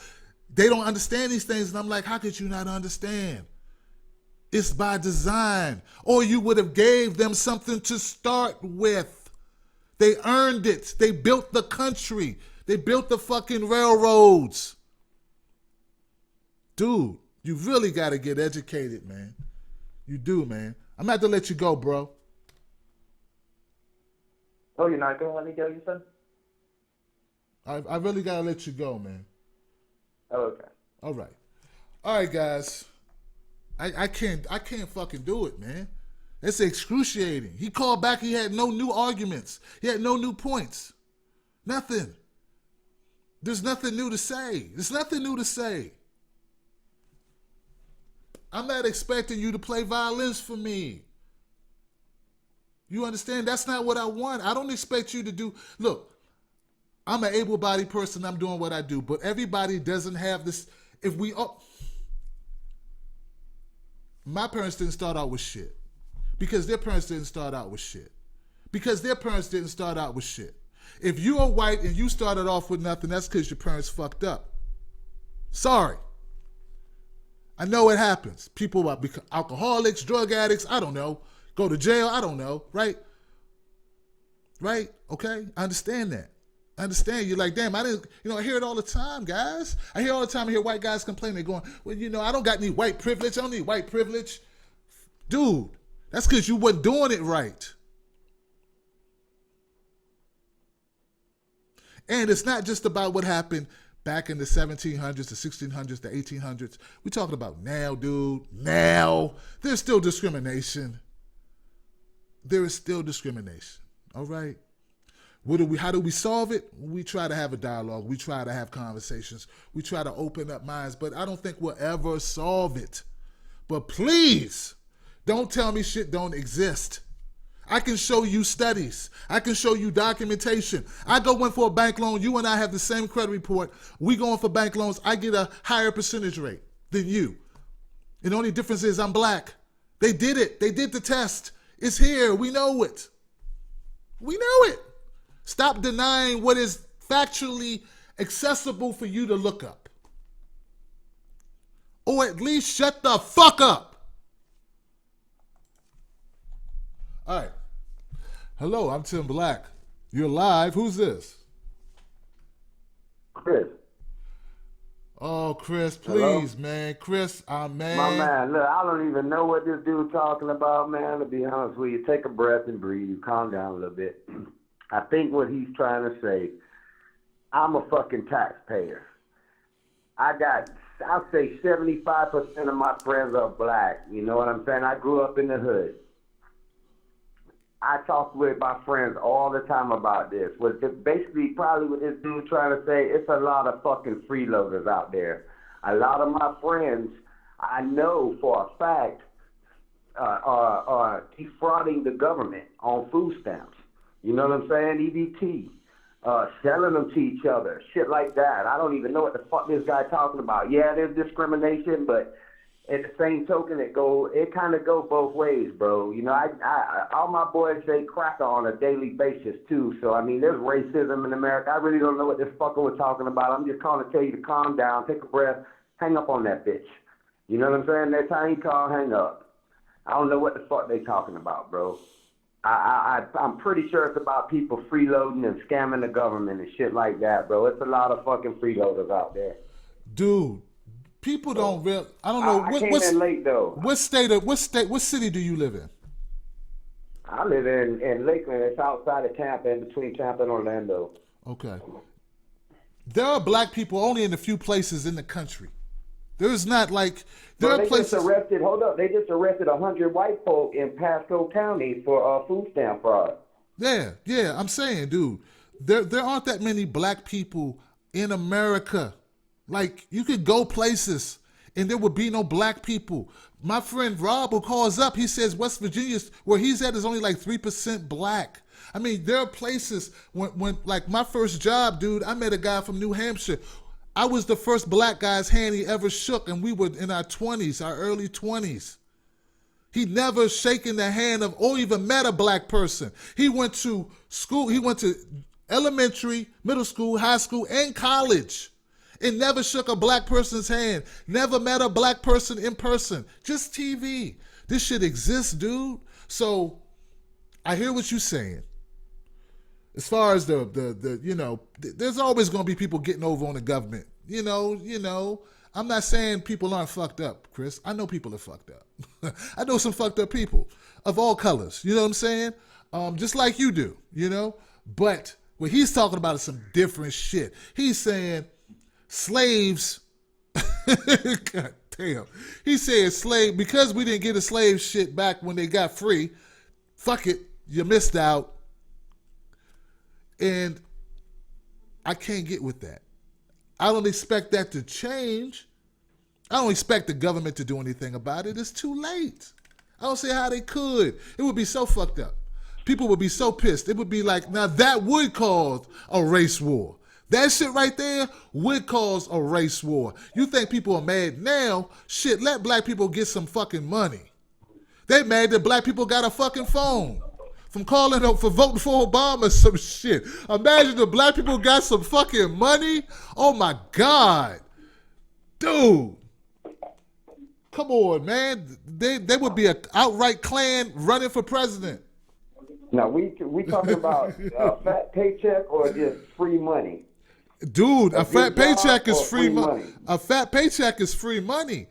they don't understand these things, and I'm like, how could you not understand? It's by design. Or you would have gave them something to start with. They earned it. They built the country. They built the fucking railroads. Dude, you really got to get educated, man. You do, man. I'm going to have to let you go, bro. Oh, you're not going to let me go, you said? I really got to let you go, man. Oh, okay. All right, guys. I can't fucking do it, man. It's excruciating. He called back. He had no new arguments. He had no new points. Nothing. There's nothing new to say. I'm not expecting you to play violins for me. You understand? That's not what I want. I don't expect you to do. Look, I'm an able-bodied person. I'm doing what I do. But everybody doesn't have this. If we all, my parents didn't start out with shit. Because their parents didn't start out with shit. Because their parents didn't start out with shit. If you are white and you started off with nothing, that's because your parents fucked up. Sorry. I know it happens. People are alcoholics, drug addicts, I don't know. Go to jail, I don't know, right? Right? Okay? I understand that. I understand. You're like, damn, I didn't, I hear it all the time, guys. I hear all the time, I hear white guys complain. They're going, well, I don't got any white privilege. I don't need white privilege. Dude, that's because you wasn't doing it right. And it's not just about what happened back in the 1700s, the 1600s, the 1800s. We're talking about now, dude. Now. There's still discrimination. There is still discrimination. All right? How do we solve it? We try to have a dialogue. We try to have conversations. We try to open up minds, but I don't think we'll ever solve it. But please, don't tell me shit don't exist. I can show you studies. I can show you documentation. I go in for a bank loan. You and I have the same credit report. We go in for bank loans. I get a higher percentage rate than you. And the only difference is I'm black. They did it. They did the test. It's here. We know it. We know it. Stop denying what is factually accessible for you to look up. Or at least shut the fuck up. All right. Hello, I'm Tim Black. You're live. Who's this? Chris. Oh, Chris, please, Hello? man. Chris, man. My man, look, I don't even know what this dude talking about, man. To be honest with you, take a breath and breathe. Calm down a little bit. I think what he's trying to say, I'm a fucking taxpayer. I'll say 75% of my friends are black. You know what I'm saying? I grew up in the hood. I talk with my friends all the time about this. Basically, probably what this dude trying to say, it's a lot of fucking freeloaders out there. A lot of my friends, I know for a fact, are defrauding the government on food stamps. You know what I'm saying? EBT. Selling them to each other. Shit like that. I don't even know what the fuck this guy talking about. Yeah, there's discrimination, but at the same token, it kind of go both ways, bro. I all my boys say cracker on a daily basis too. So I mean, there's racism in America. I really don't know what this fucker was talking about. I'm just calling to tell you to calm down, take a breath, hang up on that bitch. You know what I'm saying? Next time you call, hang up. I don't know what the fuck they talking about, bro. I'm pretty sure it's about people freeloading and scamming the government and shit like that, bro. It's a lot of fucking freeloaders out there. Dude. People don't real. I don't know. I came in late though. What city do you live in? I live in Lakeland. It's outside of Tampa, in between Tampa and Orlando. Okay. There are black people only in a few places in the country. There's not like there are places. They just arrested 100 white folk in Pasco County for food stamp fraud. Yeah. I'm saying, dude, there aren't that many black people in America. Like, you could go places and there would be no black people. My friend Rob, who calls up, he says West Virginia, where he's at, is only like 3% black. I mean, there are places when like my first job, dude, I met a guy from New Hampshire. I was the first black guy's hand he ever shook, and we were in our 20s, our early 20s. He never shaken the hand of or even met a black person. He went to school, he went to elementary, middle school, high school, and college. And never shook a black person's hand. Never met a black person in person. Just TV. This shit exists, dude. So I hear what you're saying. As far as there's always going to be people getting over on the government. I'm not saying people aren't fucked up, Chris. I know people are fucked up. I know some fucked up people of all colors. You know what I'm saying? Just like you do, But what he's talking about is some different shit. He's saying slaves, God damn. He said because we didn't get a slave shit back when they got free, fuck it, you missed out. And I can't get with that. I don't expect that to change. I don't expect the government to do anything about it. It's too late. I don't see how they could. It would be so fucked up. People would be so pissed. It would be like, now that would cause a race war. That shit right there would cause a race war. You think people are mad now? Shit, let black people get some fucking money. They mad that black people got a fucking phone from calling up for voting for Obama or some shit. Imagine the black people got some fucking money. Oh my God. Dude. Come on, man. They would be an outright Klan running for president. Now, we talking about a fat paycheck or just free money? Dude, a fat paycheck is free money. A fat paycheck is free money.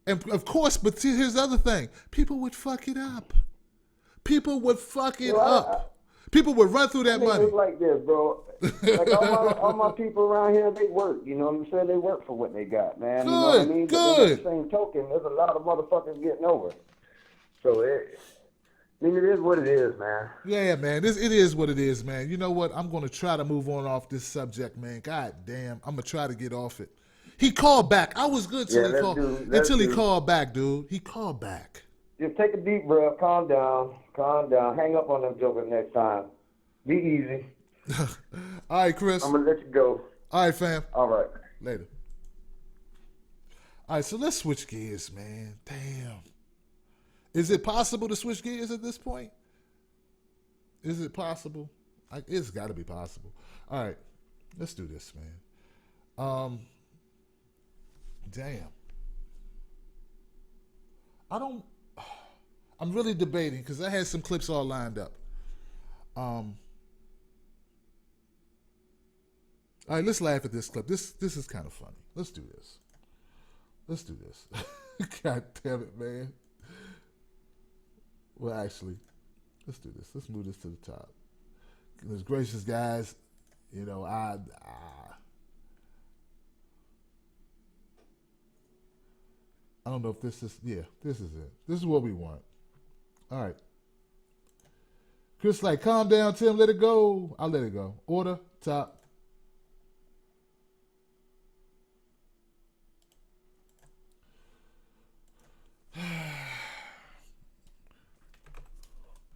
And of course, but here's the other thing. People would fuck it up. People would fuck it up. People would run through that money. It's like this, bro. Like all my people around here, they work. You know what I'm saying? They work for what they got, man. You know what I mean? But then at the same token, there's a lot of motherfuckers getting over. So it is what it is, man. Yeah, man. It is what it is, man. You know what? I'm going to try to move on off this subject, man. God damn. I'm going to try to get off it. He called back. I was good until he called back, dude. He called back. Just take a deep breath. Calm down. Calm down. Hang up on them jokers next time. Be easy. All right, Chris. I'm going to let you go. All right, fam. All right. Later. All right, so let's switch gears, man. Damn. Is it possible to switch gears at this point? Is it possible? It's got to be possible. All right, let's do this, man. Damn. I'm really debating because I had some clips all lined up. All right, let's laugh at this clip. This is kind of funny. Let's do this. God damn it, man. Well, actually, let's do this. Let's move this to the top. Goodness gracious, guys. You know, I don't know if this is, this is it. This is what we want. All right. Chris, like, calm down, Tim, let it go. I'll let it go. Order, top.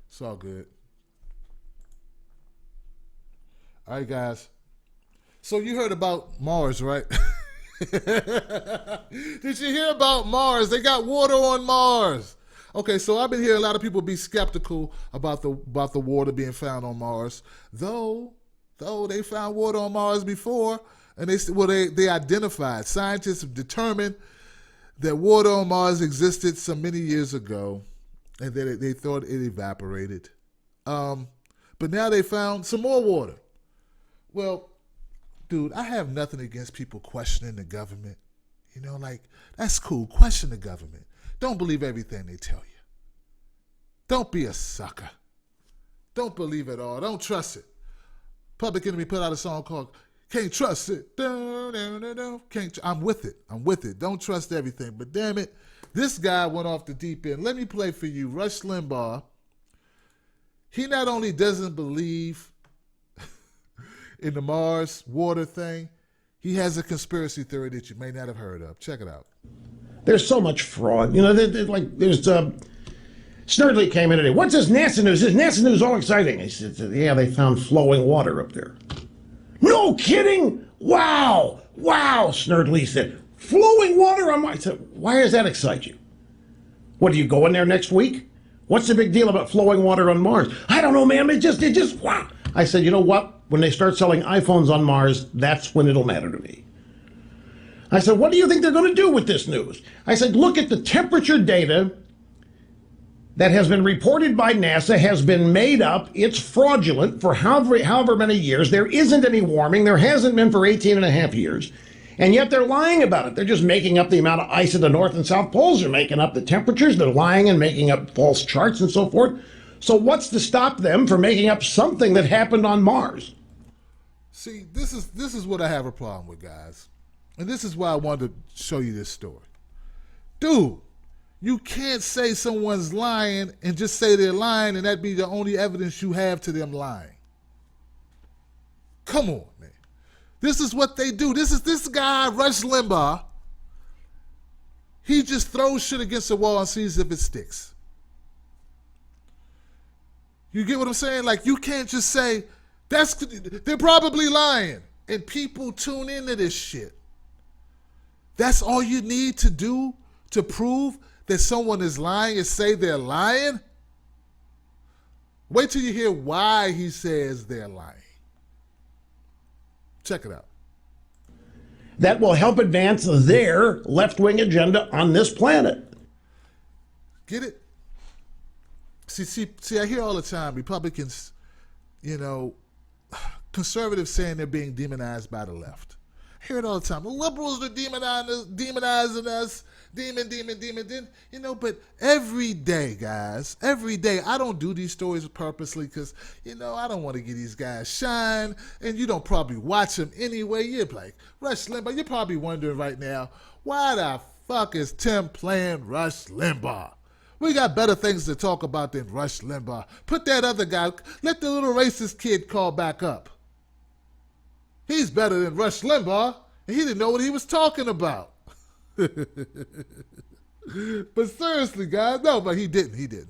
It's all good. All right, guys. So you heard about Mars, right? Did you hear about Mars? They got water on Mars. Okay, so I've been hearing a lot of people be skeptical about the water being found on Mars. Though they found water on Mars before, and they identified. Scientists have determined that water on Mars existed some many years ago, and they thought it evaporated. But now they found some more water. Well, dude, I have nothing against people questioning the government. You know, like, that's cool. Question the government. Don't believe everything they tell you. Don't be a sucker. Don't believe it all. Don't trust it. Public Enemy put out a song called Can't Trust It. I'm with it. Don't trust everything. But damn it, this guy went off the deep end. Let me play for you Rush Limbaugh. He not only doesn't believe in the Mars water thing, he has a conspiracy theory that you may not have heard of. Check it out. There's so much fraud. You know, there's Snurdly came in today. What's this NASA news? Is NASA news all exciting? He said, yeah, they found flowing water up there. No kidding? Wow. Snurdly said, flowing water on Mars. I said, why does that excite you? What, do you go in there next week? What's the big deal about flowing water on Mars? I don't know, ma'am. It just, wow. I said, you know what? When they start selling iPhones on Mars, that's when it'll matter to me. I said, what do you think they're going to do with this news? I said, look at the temperature data that has been reported by NASA, has been made up. It's fraudulent for however many years. There isn't any warming. There hasn't been for 18 and a half years. And yet they're lying about it. They're just making up the amount of ice at the North and South Poles. They're making up the temperatures. They're lying and making up false charts and so forth. So what's to stop them from making up something that happened on Mars? See, this is what I have a problem with, guys. And this is why I wanted to show you this story. Dude, you can't say someone's lying and just say they're lying and that be the only evidence you have to them lying. Come on, man. This is what they do. This guy, Rush Limbaugh, he just throws shit against the wall and sees if it sticks. You get what I'm saying? Like, you can't just say, they're probably lying. And people tune into this shit. That's all you need to do to prove that someone is lying and say they're lying? Wait till you hear why he says they're lying. Check it out. That will help advance their left-wing agenda on this planet. Get it? See, I hear all the time Republicans, conservatives saying they're being demonized by the left. I hear it all the time. The liberals are demonizing us. Demon. But every day, guys, every day, I don't do these stories purposely because, I don't want to give these guys shine. And you don't probably watch them anyway. You're like, Rush Limbaugh, you're probably wondering right now, why the fuck is Tim playing Rush Limbaugh? We got better things to talk about than Rush Limbaugh. Put that other guy, let the little racist kid call back up. He's better than Rush Limbaugh, and he didn't know what he was talking about. But seriously, guys, no, but he didn't.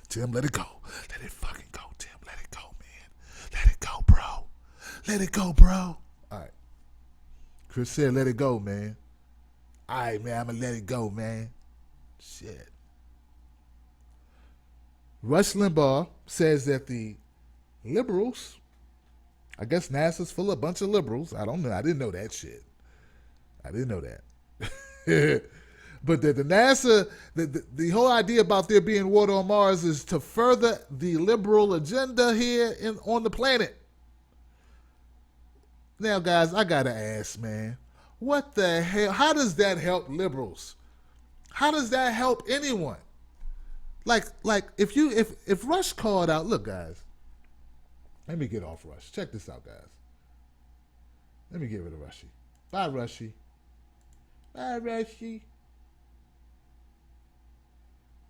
Tim, let it go. Let it fucking go, Tim. Let it go, man. Let it go, bro. Let it go, bro. All right. Chris said, let it go, man. All right, man, I'm going to let it go, man. Shit. Rush Limbaugh says that the liberals, I guess NASA's full of a bunch of liberals. I don't know. I didn't know that shit. I didn't know that. But the NASA, the whole idea about there being water on Mars is to further the liberal agenda here on the planet. Now, guys, I gotta ask, man, what the hell? How does that help liberals? How does that help anyone? Like if Rush called out, look, guys, let me get off Rush. Check this out, guys. Let me get rid of Rushy. Bye, Rushy. Bye, Rushy.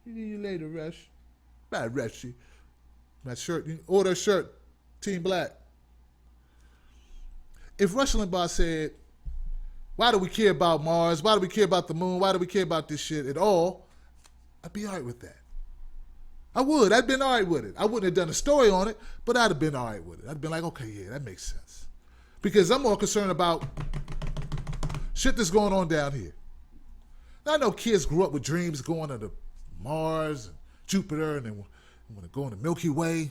See you later, Rush. Bye, Rushy. My shirt, order a shirt, Team Black. If Rush Limbaugh said, why do we care about Mars? Why do we care about the moon? Why do we care about this shit at all? I'd be all right with that. I would. I'd been all right with it. I wouldn't have done a story on it, but I'd have been all right with it. I'd been like, okay, yeah, that makes sense. Because I'm more concerned about shit that's going on down here. Now, I know kids grew up with dreams going to Mars and Jupiter, and they want to go in the Milky Way.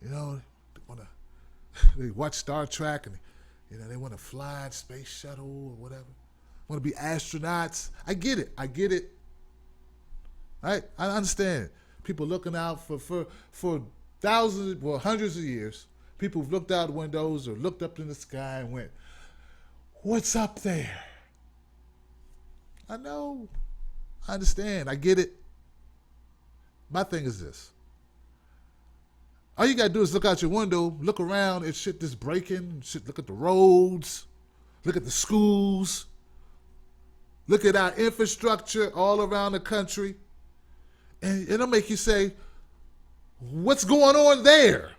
They watch Star Trek, and they want to fly in space shuttle or whatever. Want to be astronauts. I get it. Right? I understand. People looking out for thousands, well, hundreds of years. People have looked out windows or looked up in the sky and went, what's up there? I know. I understand. I get it. My thing is this. All you got to do is look out your window, look around at shit that's breaking, look at the roads, look at the schools, look at our infrastructure all around the country. And it'll make you say, what's going on there?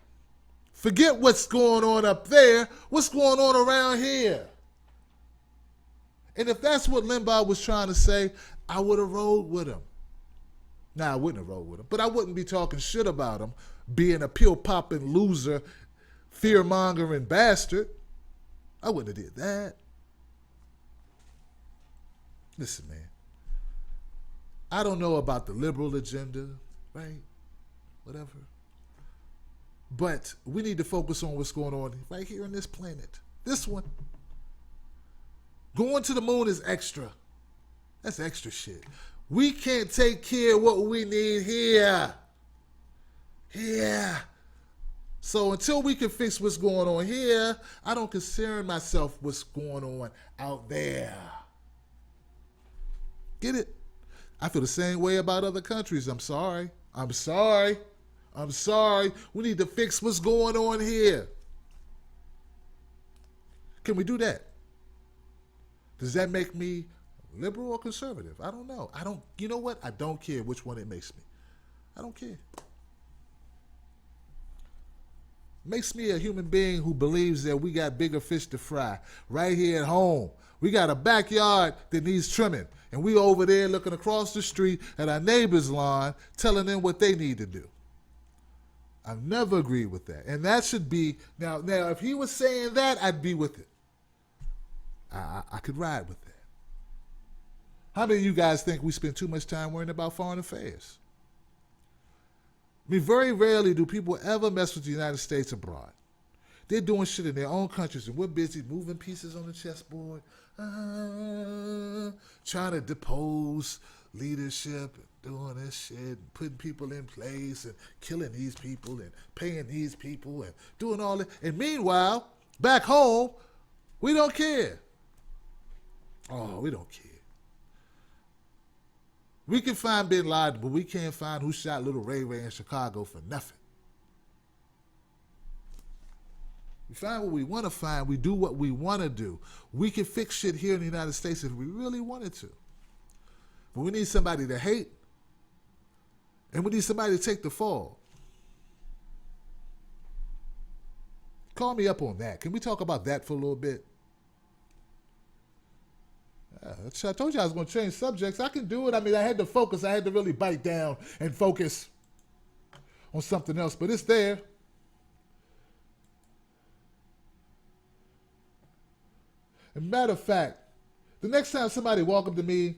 Forget what's going on up there. What's going on around here? And if that's what Limbaugh was trying to say, I would have rolled with him. Nah, I wouldn't have rolled with him. But I wouldn't be talking shit about him being a pill-popping loser, fear-mongering bastard. I wouldn't have did that. Listen, man. I don't know about the liberal agenda, right? Whatever. But we need to focus on what's going on right here on this planet. This one. Going to the moon is extra. That's extra shit. We can't take care of what we need here. Here. So until we can fix what's going on here, I don't concern myself what's going on out there. Get it? I feel the same way about other countries. I'm sorry. We need to fix what's going on here. Can we do that? Does that make me liberal or conservative? I don't know. You know what? I don't care which one it makes me. I don't care. Makes me a human being who believes that we got bigger fish to fry right here at home. We got a backyard that needs trimming, and we over there looking across the street at our neighbor's lawn, telling them what they need to do. I've never agreed with that. And that should be, now if he was saying that, I'd be with it. I could ride with that. How many of you guys think we spend too much time worrying about foreign affairs? I mean, very rarely do people ever mess with the United States abroad. They're doing shit in their own countries, and we're busy moving pieces on the chessboard, trying to depose leadership, and doing this shit, and putting people in place, and killing these people, and paying these people, and doing all that. And meanwhile, back home, we don't care. Oh, we don't care. We can find Bin Laden, but we can't find who shot little Ray Ray in Chicago for nothing. We find what we want to find. We do what we want to do. We can fix shit here in the United States if we really wanted to. But we need somebody to hate, and we need somebody to take the fall. Call me up on that. Can we talk about that for a little bit? I told you I was going to change subjects. I can do it. I mean, I had to focus. I had to really bite down and focus on something else, but it's there. As a matter of fact, the next time somebody walk up to me,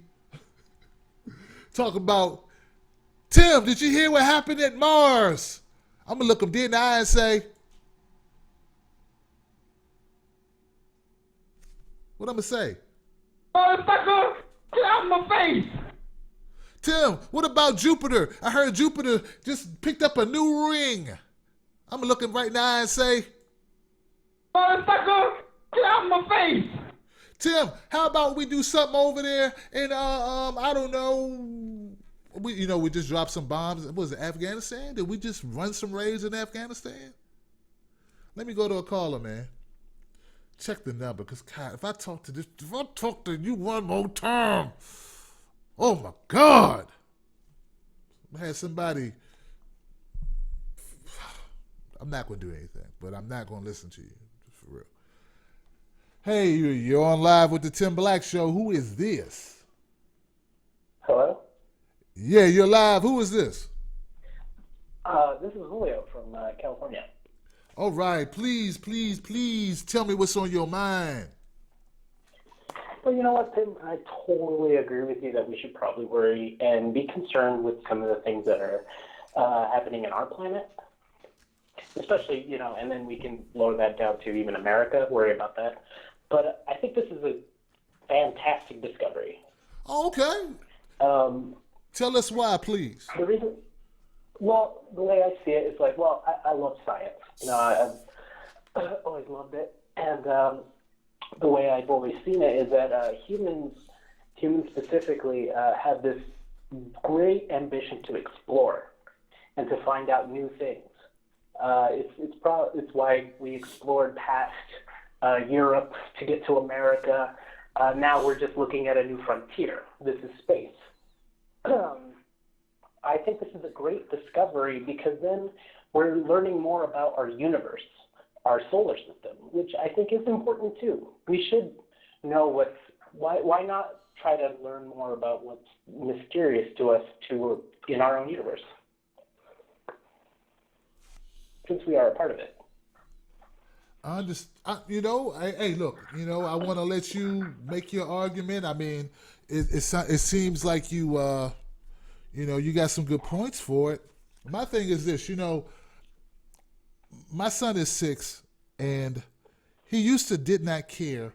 talk about, Tim, did you hear what happened at Mars? I'm going to look them dead in the eye and say, what I'm going to say? Motherfucker, get out my face! Tim, what about Jupiter? I heard Jupiter just picked up a new ring. I'm going to look him right in the eye and say, Motherfucker, get out my face! Tim, how about we do something over there in, I don't know, we just dropped some bombs. What was it, Afghanistan? Did we just run some raids in Afghanistan? Let me go to a caller, man. Check the number, because God, if I talk to you one more time, oh my God. I had somebody, I'm not going to do anything, but I'm not going to listen to you, for real. Hey, you're on live with the Tim Black Show. Who is this? Hello? Yeah, you're live. Who is this? This is Julio from California. All right, please tell me what's on your mind. Well, you know what, Tim? I totally agree with you that we should probably worry and be concerned with some of the things that are happening in our planet. Especially, and then we can lower that down to even America, worry about that. But I think this is a fantastic discovery. Oh, okay. Tell us why, please. The reason, well, the way I see it is like, well, I love science. I've always loved it. And the way I've always seen it is that humans specifically, have this great ambition to explore and to find out new things. It's why we explored past Europe to get to America. Now we're just looking at a new frontier. This is space. I think this is a great discovery because then we're learning more about our universe, our solar system, which I think is important too. We should know why not try to learn more about what's mysterious to us in our own universe, since we are a part of it. Hey, look, I want to let you make your argument. I mean, it seems like you got some good points for it. My thing is this, my son is 6, and he did not care.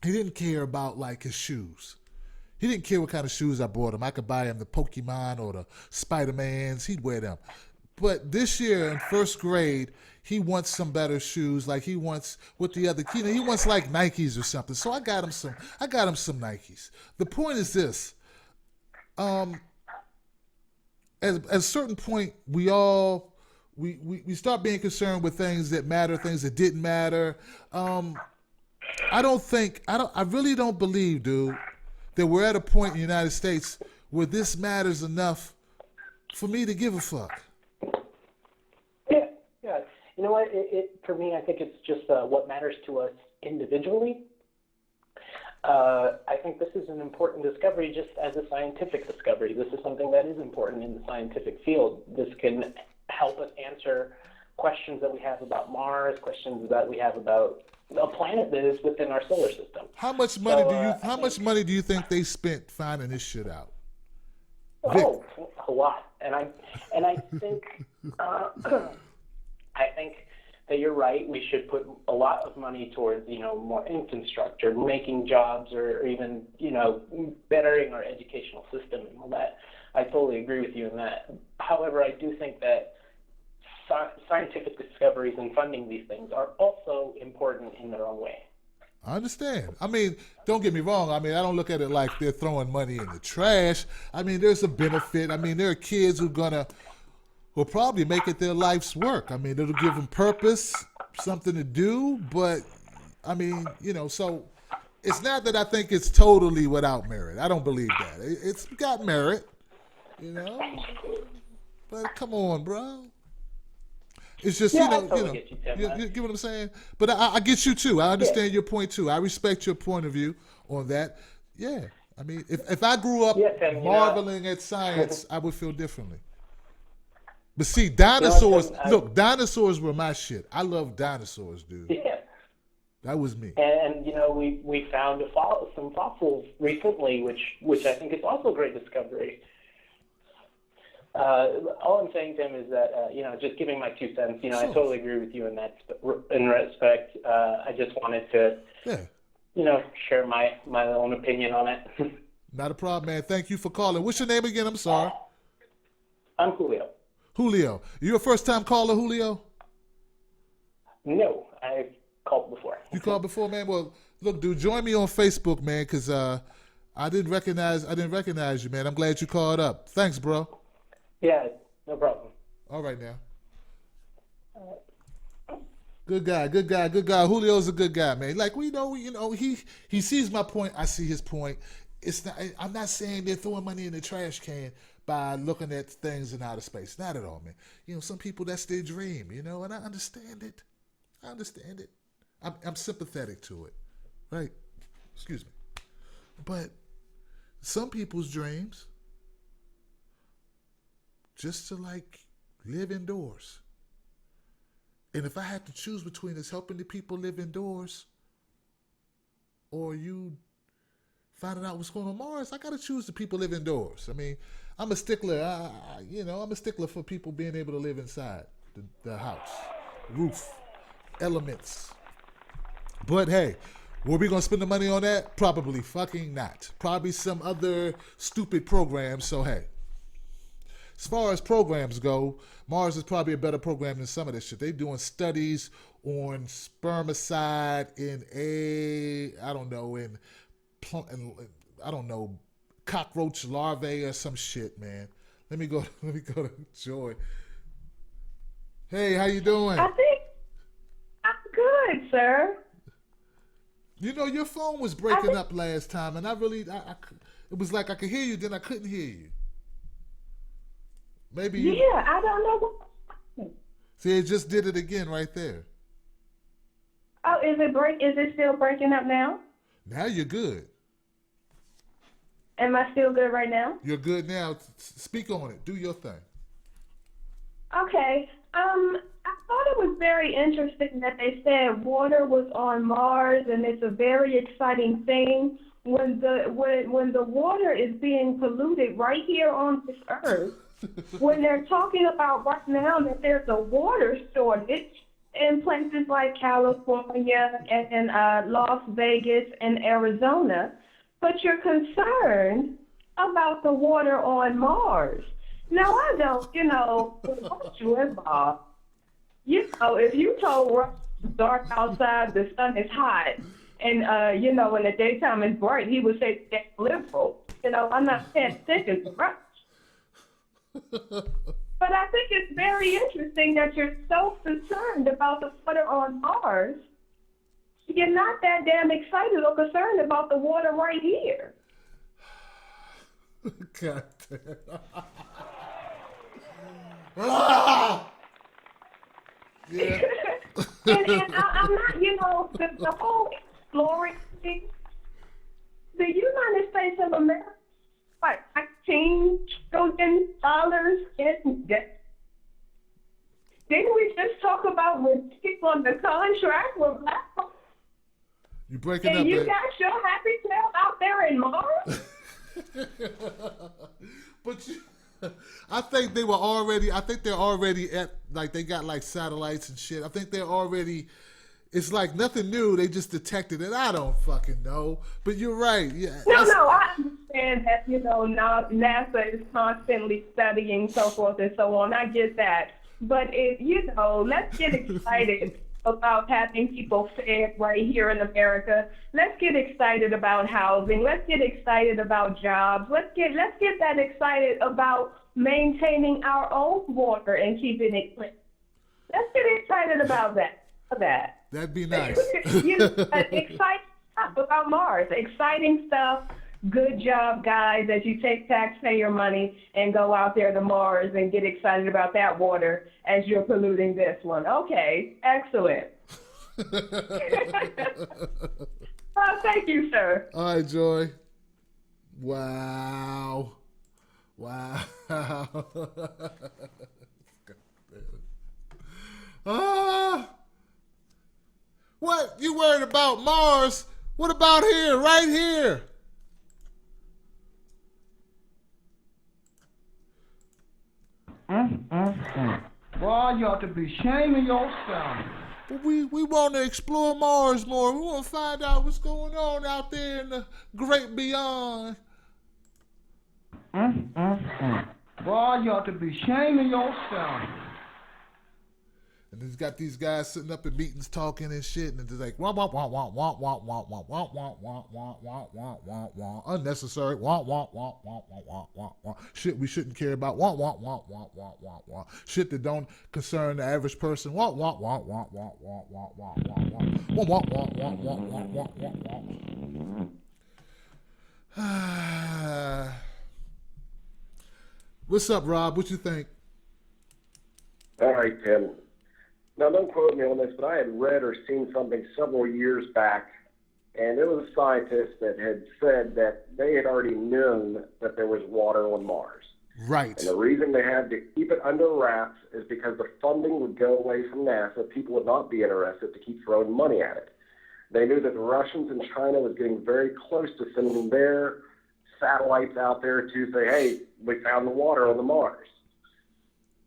He didn't care about like his shoes. He didn't care what kind of shoes I bought him. I could buy him the Pokemon or the Spider-Mans. He'd wear them. But this year in first grade, he wants some better shoes. Like he wants with the other kid. He wants like Nikes or something. So I got him some Nikes. The point is this. At a certain point, we start being concerned with things that matter, things that didn't matter. I really don't believe, dude, that we're at a point in the United States where this matters enough for me to give a fuck. Yeah. You know what? For me, I think it's just what matters to us individually. I think this is an important discovery just as a scientific discovery. This is something that is important in the scientific field. This can help us answer questions that we have about Mars, questions that we have about a planet that is within our solar system. How much money much money do you think they spent finding this shit out? Oh, a lot. And I think I think that you're right. We should put a lot of money towards, more infrastructure, making jobs, or even, bettering our educational system and all that. I totally agree with you in that. However, I do think that scientific discoveries and funding these things are also important in their own way. I understand. I mean, don't get me wrong. I mean, I don't look at it like they're throwing money in the trash. I mean, there's a benefit. I mean, there are kids who'll probably make it their life's work. I mean, it'll give them purpose, something to do. But, I mean, so it's not that I think it's totally without merit. I don't believe that. It's got merit, But come on, bro. It's just, I totally get you, Tim, you get what I'm saying? But I get you too. I understand your point too. I respect your point of view on that. Yeah. I mean, if I grew up marveling at science, I would feel differently. But see, dinosaurs, dinosaurs were my shit. I love dinosaurs, dude. Yeah. That was me. And we found some fossils recently, which I think is also a great discovery. All I'm saying, Tim, is that just giving my 2 cents. I totally agree with you in that respect. I just wanted to, share my own opinion on it. Not a problem, man. Thank you for calling. What's your name again? I'm sorry. I'm Julio. Julio, you a first-time caller, Julio? No, I've called before. You called before, man. Well, look, dude, join me on Facebook, man, because I didn't recognize you, man. I'm glad you called up. Thanks, bro. Yeah, no problem. All right now. Good guy. Julio's a good guy, man. Like he sees my point. I see his point. It's not. I'm not saying they're throwing money in the trash can by looking at things in outer space. Not at all, man. Some people, that's their dream. And I understand it. I'm sympathetic to it, right? Excuse me. But some people's dreams, just to live indoors. And if I had to choose between us helping the people live indoors or you finding out what's going on Mars, I got to choose the people live indoors. I mean, I'm a stickler. I'm a stickler for people being able to live inside the house, roof, elements. But hey, were we going to spend the money on that? Probably fucking not. Probably some other stupid program. So hey. As far as programs go, Mars is probably a better program than some of this shit. They're doing studies on spermicide cockroach larvae or some shit, man. Let me go to Joy. Hey, how you doing? I think I'm good, sir. Your phone was breaking up last time, and it was like I could hear you, then I couldn't hear you. Maybe you... Yeah, I don't know what happened. See, it just did it again right there. Oh, is it still breaking up now? Now you're good. Am I still good right now? You're good now. Speak on it. Do your thing. Okay. I thought it was very interesting that they said water was on Mars, and it's a very exciting thing when the water is being polluted right here on this earth. When they're talking about right now that there's a water shortage in places like California and Las Vegas and Arizona, but you're concerned about the water on Mars. Now, I don't, what you involved. If you told Russ it's dark outside, the sun is hot, and, in the daytime it's bright, he would say that's liberal. I'm not paying attention to Russ. But I think it's very interesting that you're so concerned about the water on Mars. You're not that damn excited or concerned about the water right here. God damn. Yeah. and I'm not, the whole exploring thing. The United States of America, $19 trillion in debt. with people on the contract with black folks. You breaking And up, you babe. got your happy tail out there in Mars? But I think they're already at, like, they got like satellites and shit. I think they're already, it's like nothing new. They just detected it. I don't fucking know. But you're right. Yeah. No, I understand that, now NASA is constantly studying so forth and so on. I get that. But let's get excited about having people fed right here in America. Let's get excited about housing. Let's get excited about jobs. Let's get that excited about maintaining our own water and keeping it clean. Let's get excited about that. That'd be nice. Exciting stuff about Mars. Exciting stuff. Good job, guys, as you take taxpayer money and go out there to Mars and get excited about that water as you're polluting this one. Okay, excellent. Thank you, sir. All right, Joy. Wow. What? You worried about Mars? What about here, right here? Boy, you ought to be shaming yourself. We want to explore Mars more. We want to find out what's going on out there in the great beyond. Boy, you ought to be shaming yourself. And he's got these guys sitting up in meetings talking and shit, and it's like wah wah wah wah wah wah wah wah wah wah wah wah wah wah wah wah unnecessary wah wah wah wah wah wah wah wah shit we shouldn't care about wah wah wah wah wah wah wah shit that don't concern the average person wah wah wah wah wah wah wah wah wah wah wah wah wah wah wah wah wah. What's up, Rob? What you think? All right, Tim. Now, don't quote me on this, but I had read or seen something several years back, and there was a scientist that had said that they had already known that there was water on Mars. Right. And the reason they had to keep it under wraps is because the funding would go away from NASA. People would not be interested to keep throwing money at it. They knew that the Russians and China was getting very close to sending their satellites out there to say, hey, we found the water on the Mars.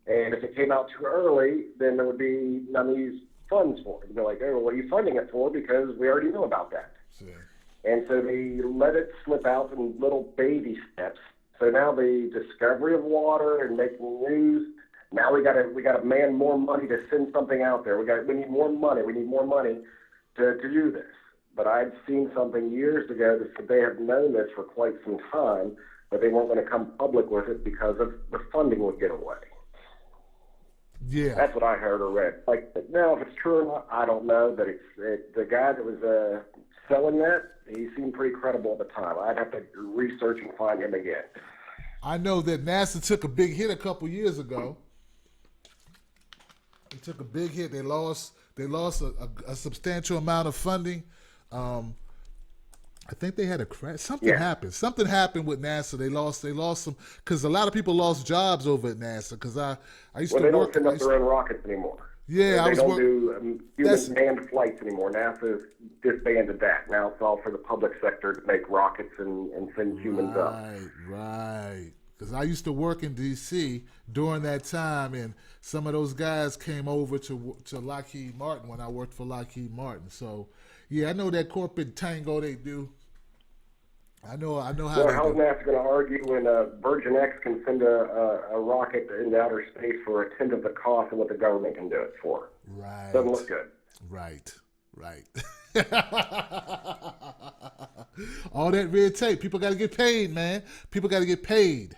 And if it came out too early, then there would be none of these funds for it. They're like, oh, well, what are you funding it for? Because we already know about that. Yeah. And so they let it slip out in little baby steps. So now the discovery of water and making news. Now we got to man more money to send something out there. We need more money. We need more money to do this. But I'd seen something years ago that said they have known this for quite some time, but they weren't going to come public with it because of the funding would get away. Yeah. That's what I heard or read. Like, now, if it's true or not, I don't know. But the guy that was selling that, he seemed pretty credible at the time. I'd have to research and find him again. I know that NASA took a big hit a couple years ago. They took a big hit. They lost a substantial amount of funding. I think they had a crash. Something happened. Something happened with NASA. They lost some, because a lot of people lost jobs over at NASA. Because I used to work. Well, they don't send up their own rockets anymore. Yeah, they don't do human manned flights anymore. NASA's disbanded that. Now it's all for the public sector to make rockets and send humans up. Right. Because I used to work in D.C. during that time, and some of those guys came over to Lockheed Martin when I worked for Lockheed Martin. So, yeah, I know that corporate tango they do. I know how. Well, they how's do. NASA going to argue when Virgin X can send a rocket into outer space for a tenth of the cost of what the government can do it for? Right. Doesn't look good. Right. All that red tape. People got to get paid, man. People got to get paid.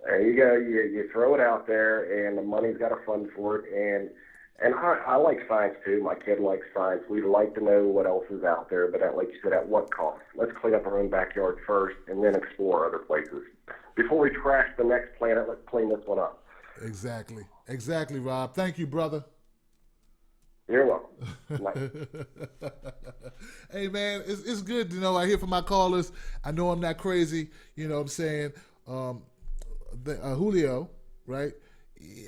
There you go. You throw it out there, and the money's got a fund for it. And I like science too. My kid likes science. We'd like to know what else is out there, but like you said, at what cost? Let's clean up our own backyard first, and then explore other places. Before we trash the next planet, let's clean this one up. Exactly, Rob. Thank you, brother. You're welcome. Hey, man, it's good to know. I hear from my callers. I know I'm not crazy. You know what I'm saying? Julio, right?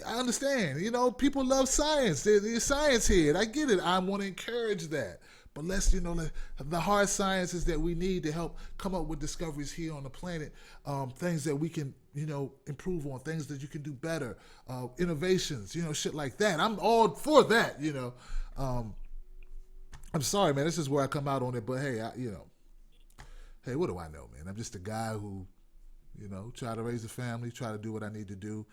I understand. You know, people love science. They're science head. I get it. I want to encourage that. But let's, the hard sciences that we need to help come up with discoveries here on the planet, things that we can, improve on, things that you can do better, innovations, shit like that. I'm all for that, I'm sorry, man. This is where I come out on it. But hey, hey, what do I know, man? I'm just a guy who, try to raise a family, try to do what I need to do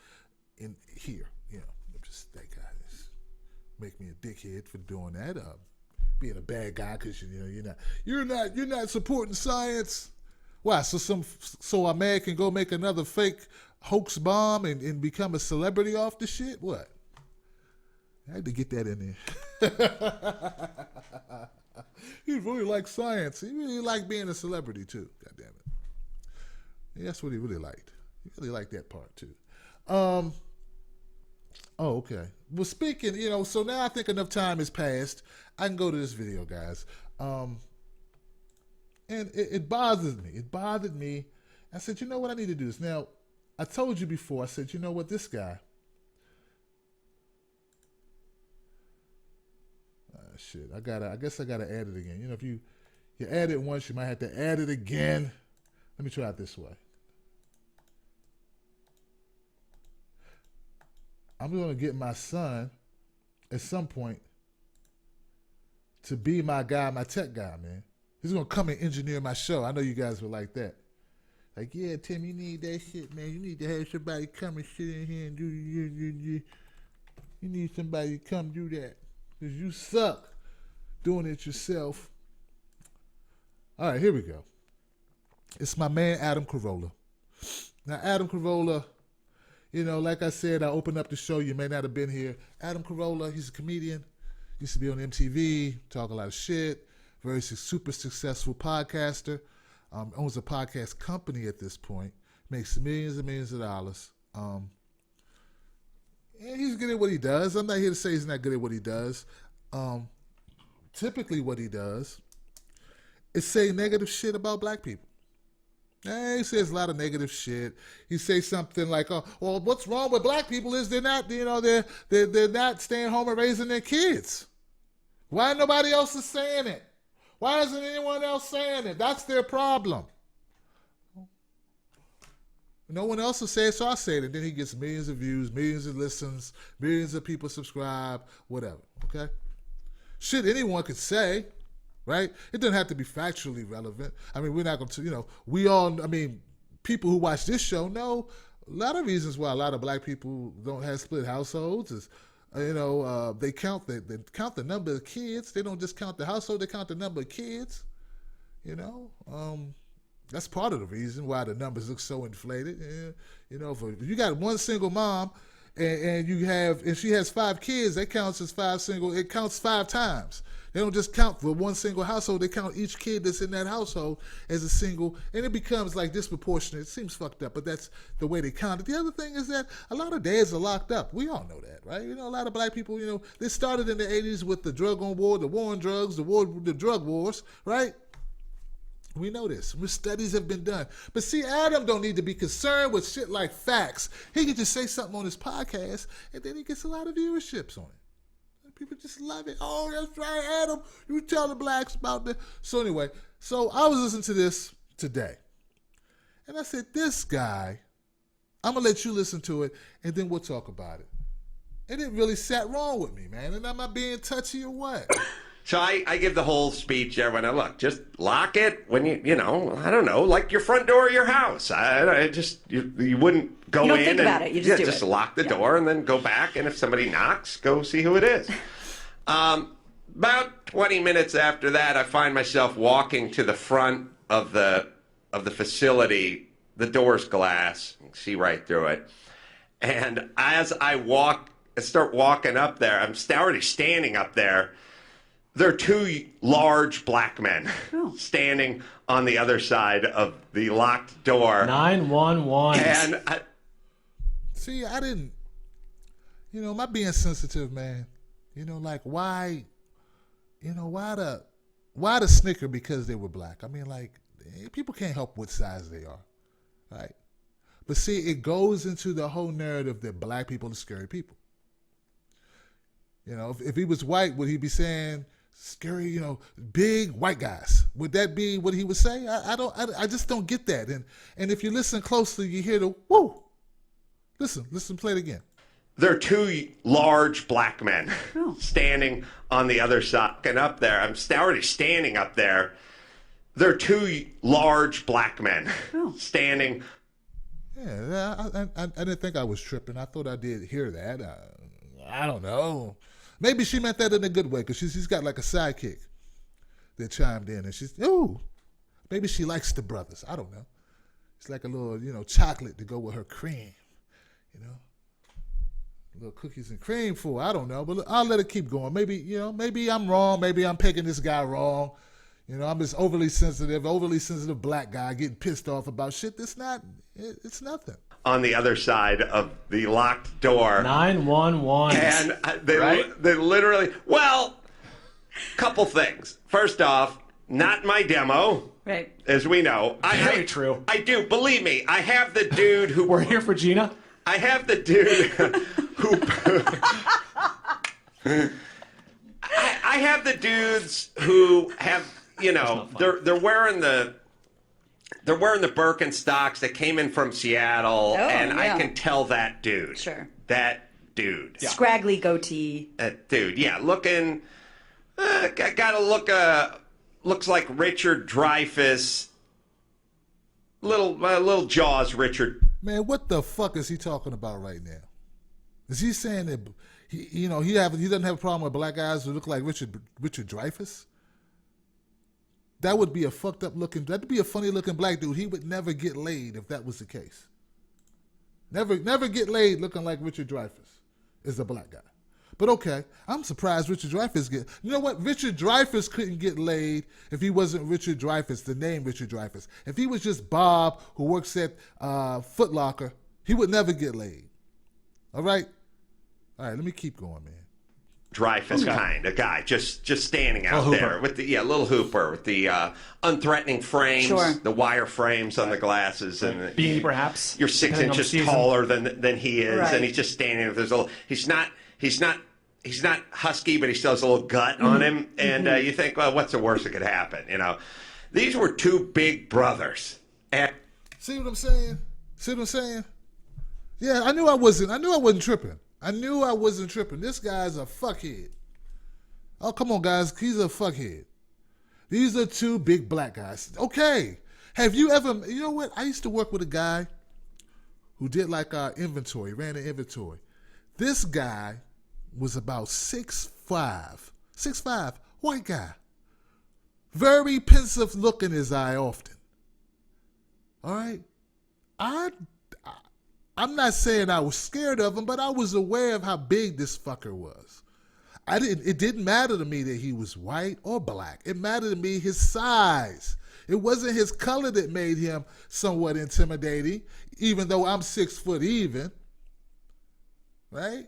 in here. I'm just that guy. Just make me a dickhead for doing that. Being a bad guy because you're not supporting science. Why? So a man can go make another fake hoax bomb and become a celebrity off the shit? What? I had to get that in there. He really liked science. He really liked being a celebrity too. God damn it. Yeah, that's what he really liked. He really liked that part too. Oh, okay. Well, speaking, so now I think enough time has passed. I can go to this video, guys. And it bothers me. It bothered me. I said, you know what? I need to do this. Now, I told you before. I said, you know what? This guy. Shit. I guess I gotta add it again. If you add it once, you might have to add it again. Let me try it this way. I'm going to get my son at some point to be my guy, my tech guy, man. He's going to come and engineer my show. I know you guys would like that. Like, yeah, Tim, you need that shit, man. You need to have somebody come and sit in here and do you need somebody to come do that. Because you suck doing it yourself. All right, here we go. It's my man, Adam Carolla. Now, Adam Carolla, like I said, I opened up the show. You may not have been here. Adam Carolla, he's a comedian. Used to be on MTV, talk a lot of shit. Very super successful podcaster. Owns a podcast company at this point. Makes millions and millions of dollars. And he's good at what he does. I'm not here to say he's not good at what he does. Typically what he does is say negative shit about black people. He says a lot of negative shit. He says something like, "Oh, well, what's wrong with black people is they're not, they're not staying home and raising their kids. Why nobody else is saying it? Why isn't anyone else saying it? That's their problem. No one else will say it, so I say it." And then he gets millions of views, millions of listens, millions of people subscribe, whatever. Okay, shit anyone could say. Right? It doesn't have to be factually relevant. I mean, we're not going to, people who watch this show know a lot of reasons why a lot of black people don't have split households is, they count the number of kids. They don't just count the household, they count the number of kids. That's part of the reason why the numbers look so inflated. If you got one single mom and she has 5 kids, that counts as it counts 5 times. They don't just count for one single household. They count each kid that's in that household as a single, and it becomes like disproportionate. It seems fucked up, but that's the way they count it. The other thing is that a lot of dads are locked up. We all know that, right? A lot of black people, they started in the 80s with the drug on war, the war on drugs, the drug wars, right? We know this. Studies have been done. But see, Adam don't need to be concerned with shit like facts. He can just say something on his podcast, and then he gets a lot of viewerships on it. People just love it. Oh, that's right, Adam. You tell the blacks about that. So anyway, I was listening to this today. And I said, this guy, I'm going to let you listen to it, and then we'll talk about it. And it really sat wrong with me, man. And am I being touchy or what? So I give the whole speech everyone. Look, just lock it when I don't know, like your front door of your house. You wouldn't go in. You don't think and about it. You just do just it. Lock the door and then go back. And if somebody knocks, go see who it is. About 20 minutes after that, I find myself walking to the front of the facility. The door's glass. You can see right through it. And as I start walking up there, I'm already standing up there. There are 2 large black men standing on the other side of the locked door. 911. And I didn't, my being sensitive, man. Like why the snicker because they were black? I mean, like, people can't help what size they are, right? But see, it goes into the whole narrative that black people are scary people. You know, if he was white, would he be saying scary, you know, big white guys? Would that be what he would say? I just don't get that. And if you listen closely, you hear the woo. Listen, play it again. There are two large black men standing on the other side. And up there, I'm already standing up there. There are two large black men standing. Yeah, I didn't think I was tripping. I thought I did hear that. I don't know. Maybe she meant that in a good way because she's got like a sidekick that chimed in. And maybe she likes the brothers. I don't know. It's like a little, you know, chocolate to go with her cream, you know. Little cookies and cream for, I don't know, but I'll let it keep going. Maybe I'm wrong. Maybe I'm picking this guy wrong. You know, I'm this overly sensitive black guy getting pissed off about shit that's it's nothing. On the other side of the locked door. 911. And they literally, couple things. First off, not my demo. Right. As we know. Very true. I do. Believe me, I have the dude who... We're here for Gina. I have the dude who... I have the dudes who have, you know, they're wearing the Birkenstocks that came in from Seattle, I can tell that dude. Sure. That dude. Yeah. Scraggly goatee. That dude, yeah, looking, gotta look, looks like Richard Dreyfuss. Little Jaws Richard. Man, what the fuck is he talking about right now? Is he saying that he doesn't have a problem with black guys who look like Richard Dreyfuss? That would be a fucked up looking. That'd be a funny looking black dude. He would never get laid if that was the case. Never get laid looking like Richard Dreyfuss is a black guy. But okay, I'm surprised Richard Dreyfuss get. You know what? Richard Dreyfuss couldn't get laid if he wasn't Richard Dreyfuss, the name Richard Dreyfuss. If he was just Bob who works at Foot Locker, he would never get laid. All right, let me keep going, man. Dreyfuss kind of guy, just standing out there with the little hooper with the unthreatening frames, the wire frames on the glasses, and beanie perhaps. You're 6 inches taller than he is, and he's just standing there. There's a little. He's not husky, but he still has a little gut on him, and you think, well, what's the worst that could happen? You know, these were two big brothers. And see what I'm saying? Yeah, I knew I wasn't tripping. This guy's a fuckhead. Oh, come on, guys. He's a fuckhead. These are two big black guys. Okay. Have you ever, you know what? I used to work with a guy who did like our inventory, ran an inventory. This guy was about 6'5", white guy. Very pensive look in his eye often. All right? I'm not saying I was scared of him, but I was aware of how big this fucker was. It didn't matter to me that he was white or black. It mattered to me his size. It wasn't his color that made him somewhat intimidating, even though I'm 6 foot even. Right?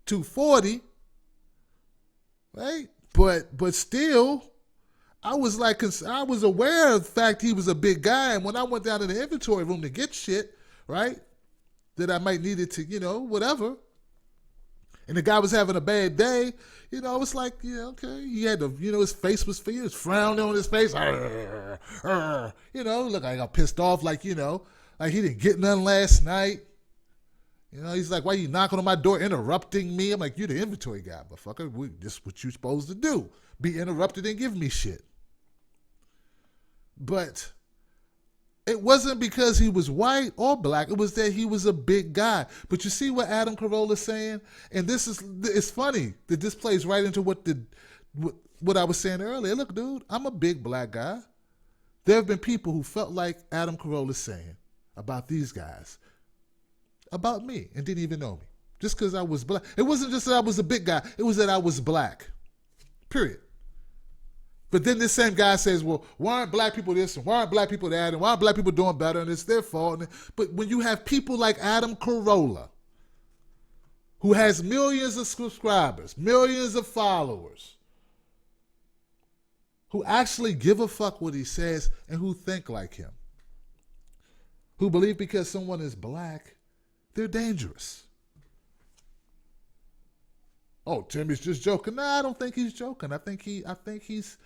240. Right? But still, I was aware of the fact he was a big guy, and when I went down to the inventory room to get shit, right, that I might need it to, you know, whatever, and the guy was having a bad day, you know, it's like, yeah, okay, he had to, you know, his face was frowning on his face, you know, look, I got pissed off, like, you know, like he didn't get none last night. You know, he's like, why you knocking on my door, interrupting me? I'm like, you're the inventory guy, motherfucker. This is what you're supposed to do. Be interrupted and give me shit. But it wasn't because he was white or black. It was that he was a big guy. But you see what Adam Carolla's saying? And it's funny that this plays right into what I was saying earlier. Look, dude, I'm a big black guy. There have been people who felt like Adam Carolla's saying about these guys, about me, and didn't even know me. Just because I was black. It wasn't just that I was a big guy. It was that I was black. Period. But then this same guy says, well, why aren't black people this and why aren't black people that and why aren't black people doing better and it's their fault. But when you have people like Adam Carolla, who has millions of subscribers, millions of followers, who actually give a fuck what he says and who think like him, who believe because someone is black, they're dangerous. Oh, Timmy's just joking. Nah, I don't think he's joking. I think he's.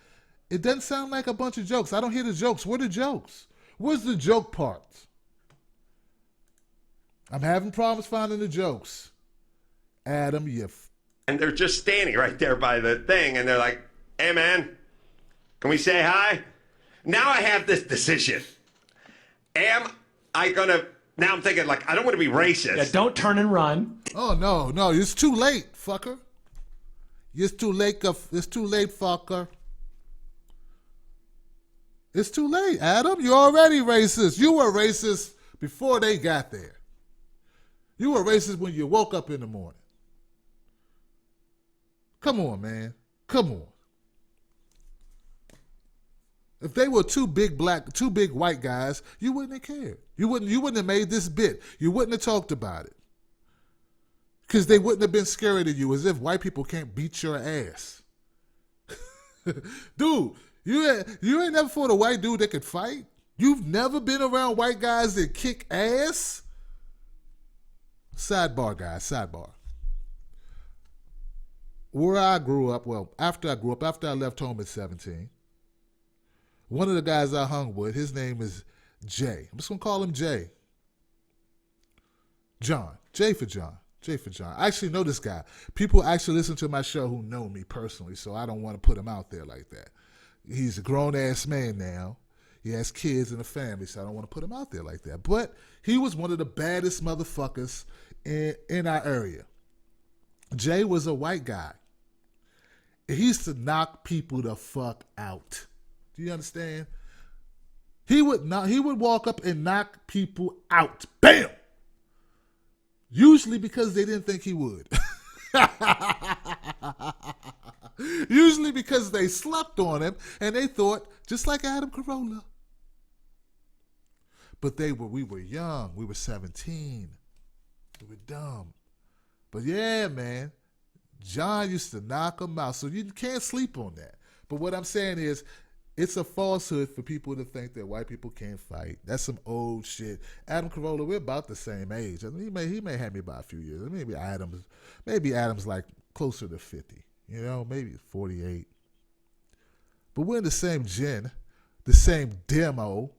It doesn't sound like a bunch of jokes. I don't hear the jokes. Where are the jokes? Where's the joke part? I'm having problems finding the jokes. Adam, and they're just standing right there by the thing, and they're like, "Hey, man, can we say hi?" Now I have this decision. Am I gonna? Now I'm thinking, like, I don't want to be racist. Yeah, don't turn and run. Oh no, it's too late, fucker. It's too late, fucker. It's too late, Adam. You're already racist. You were racist before they got there. You were racist when you woke up in the morning. Come on, man. Come on. If they were two big white guys, you wouldn't have cared. You wouldn't have made this bit. You wouldn't have talked about it. Because they wouldn't have been scared of you, as if white people can't beat your ass. Dude, you ain't never fought a white dude that could fight? You've never been around white guys that kick ass? Sidebar, guys, sidebar. Where I grew up, after I left home at 17, one of the guys I hung with, his name is Jay. I'm just going to call him Jay. John. J for John. I actually know this guy. People actually listen to my show who know me personally, so I don't want to put him out there like that. He's a grown-ass man now. He has kids and a family, so I don't want to put him out there like that. But he was one of the baddest motherfuckers in our area. Jay was a white guy. He used to knock people the fuck out. Do you understand? He would walk up and knock people out. Bam! Usually because they didn't think he would. Usually because they slept on him and they thought, just like Adam Carolla. But we were young. We were 17. We were dumb. But yeah, man, John used to knock him out. So you can't sleep on that. But what I'm saying is, it's a falsehood for people to think that white people can't fight. That's some old shit. Adam Carolla, we're about the same age. I mean, he may have me by a few years. Maybe Adam's like closer to 50. You know, maybe 48. But we're in the same gen, the same demographic.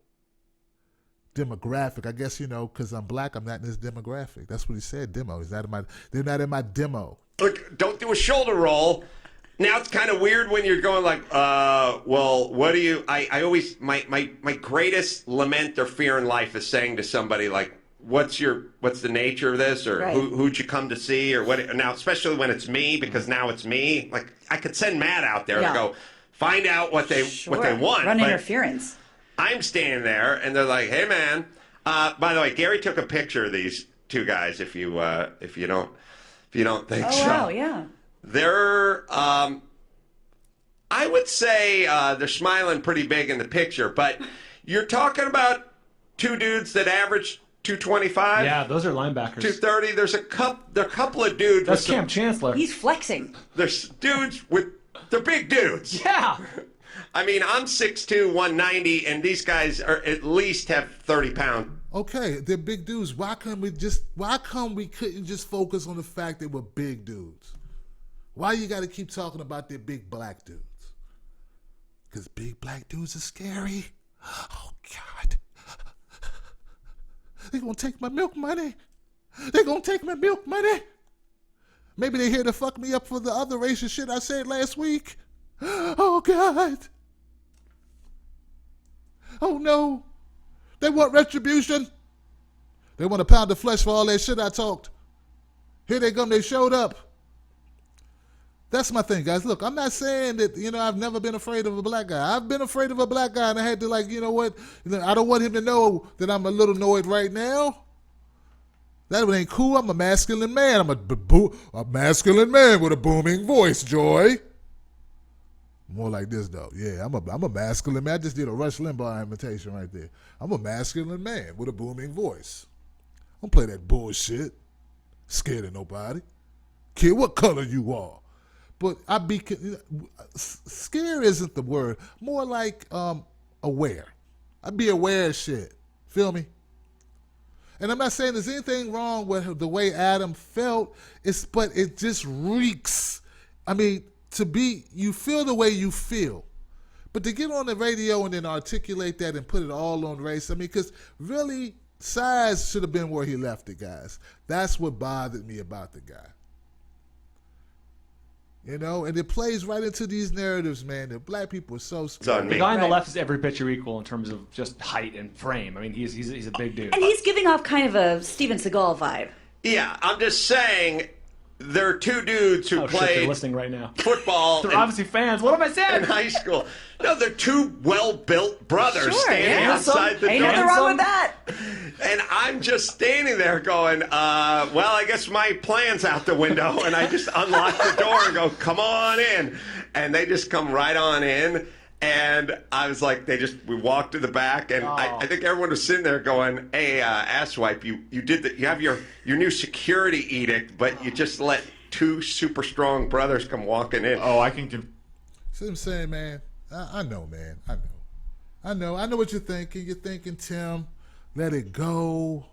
I guess, because I'm black, I'm not in this demographic. That's what he said, demo. They're not in my demo. Look, don't do a shoulder roll. Now it's kind of weird when you're going like, well, what do you? I always my greatest lament or fear in life is saying to somebody like, what's the nature of this, or right. who'd you come to see, or what? Now, especially when it's me, because now it's me. Like I could send Matt out there to go find out what they want. Run interference. I'm standing there, and they're like, hey man. By the way, Gary took a picture of these two guys. If you don't think so. Oh wow, yeah. They're, I would say they're smiling pretty big in the picture, but you're talking about two dudes that average 225. Yeah, those are linebackers. 230. There's a couple of dudes. That's Camp Chancellor. He's flexing. There's dudes they're big dudes. Yeah. I mean, I'm 6'2", 190, and these guys are at least have 30 pounds. Okay, they're big dudes. Why come we couldn't just focus on the fact they were big dudes? Why you got to keep talking about their big black dudes? Because big black dudes are scary. Oh, God. They're going to take my milk money. Maybe they're here to fuck me up for the other racist shit I said last week. Oh, God. Oh, no. They want retribution. They want a pound of flesh for all that shit I talked. Here they come. They showed up. That's my thing, guys. Look, I'm not saying that, I've never been afraid of a black guy. I've been afraid of a black guy, and I had to, I don't want him to know that I'm a little annoyed right now. That ain't cool. I'm a masculine man. I'm a masculine man with a booming voice, Joy. More like this, though. Yeah, I'm a masculine man. I just did a Rush Limbaugh imitation right there. I'm a masculine man with a booming voice. Don't play that bullshit. Scared of nobody. Kid, what color you are? But scare isn't the word. More like aware. I'd be aware of shit. Feel me? And I'm not saying there's anything wrong with the way Adam felt, but it just reeks. I mean, you feel the way you feel. But to get on the radio and then articulate that and put it all on race, I mean, because really, size should have been where he left it, guys. That's what bothered me about the guy. You know, and it plays right into these narratives, man, that black people are so scared. The guy on the left is every picture equal in terms of just height and frame. I mean, he's a big dude. And he's giving off kind of a Steven Seagal vibe. Yeah, I'm just saying there are two dudes who played they're listening right now. Football. They're obviously fans. What am I saying? In high school. No, they're two well-built brothers standing yeah. outside the door. Ain't nothing wrong with that. And I'm just standing there going, well, I guess my plan's out the window. And I just unlock the door and go, come on in. And they just come right on in. And I was like, we walked to the back. And I think everyone was sitting there going, hey, asswipe, you have your new security edict, but you just let two super strong brothers come walking in. Oh, I can... See what I'm saying, man? I know, man. I know what you're thinking. You're thinking, Tim, let it go.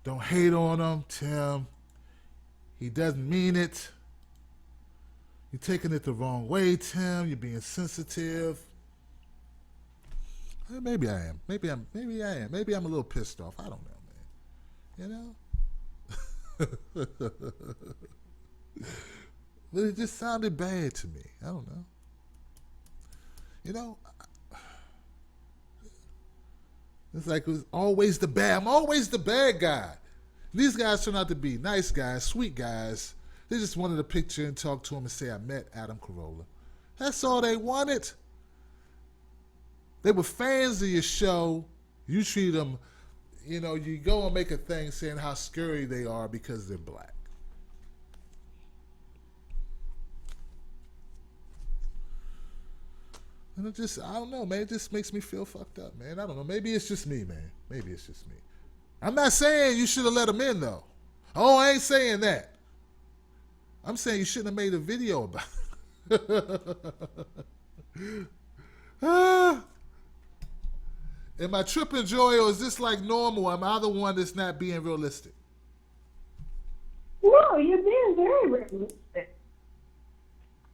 Don't hate on him, Tim. He doesn't mean it. You're taking it the wrong way, Tim. You're being sensitive. Maybe I am. Maybe I am. Maybe I'm a little pissed off. I don't know, man. You know? But it just sounded bad to me. I don't know. You know, it's like it was always the bad. I'm always the bad guy. These guys turn out to be nice guys, sweet guys. They just wanted a picture and talk to him and say, I met Adam Carolla. That's all they wanted. They were fans of your show. You treat them, you know, you go and make a thing saying how scary they are because they're black. And I don't know, man. It just makes me feel fucked up, man. I don't know. Maybe it's just me, man. Maybe it's just me. I'm not saying you should have let him in, though. Oh, I ain't saying that. I'm saying you shouldn't have made a video about it. Am I tripping, Joy, or is this like normal? Am I the one that's not being realistic? No, you're being very realistic.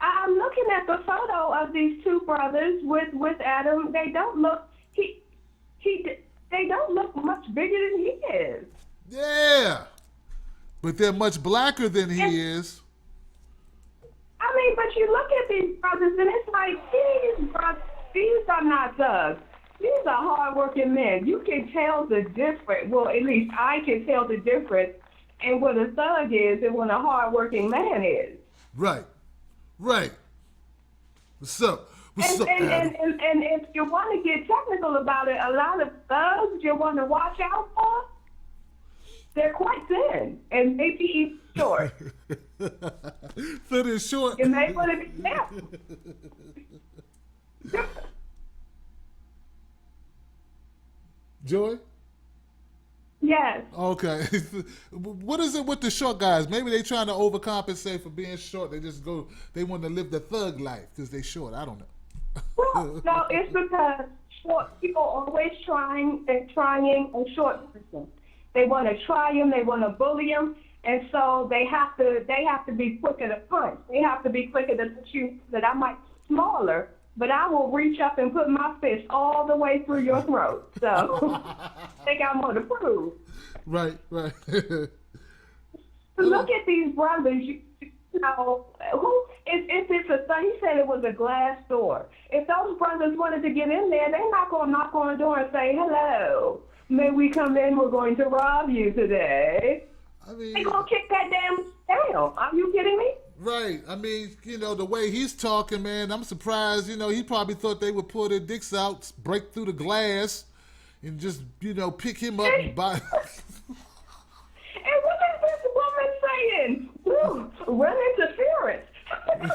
I'm looking at the photo of these two brothers with Adam. They don't look they don't look much bigger than he is. Yeah, but they're much blacker than he is. I mean, but you look at these brothers, and it's like these are not thugs. These are hardworking men. You can tell the difference. Well, at least I can tell the difference in what a thug is and what a hardworking man is. Right. What's up? And if you want to get technical about it, a lot of thugs you want to watch out for, they're quite thin and maybe even short. Thin and short. You may want to be careful. Joy? Yes. Okay. What is it with the short guys? Maybe they trying to overcompensate for being short. They want to live the thug life because they short. I don't know. Well, no, it's because short people are always trying a short person. They want to try him, they want to bully him, and so they have to be quicker to punch. They have to be quicker to shoot. That I might be smaller, but I will reach up and put my fist all the way through your throat. So I think I'm going to prove. Right. Look at these brothers. You know, if it's a thing, he said it was a glass door. If those brothers wanted to get in there, they're not going to knock on the door and say, hello, may we come in? We're going to rob you today. I mean, they're going to kick that damn down. Are you kidding me? Right. I mean, you know, the way he's talking, man, I'm surprised. You know, he probably thought they would pull their dicks out, break through the glass, and just, you know, pick him up and buy. And what is this woman saying? Ooh, run interference.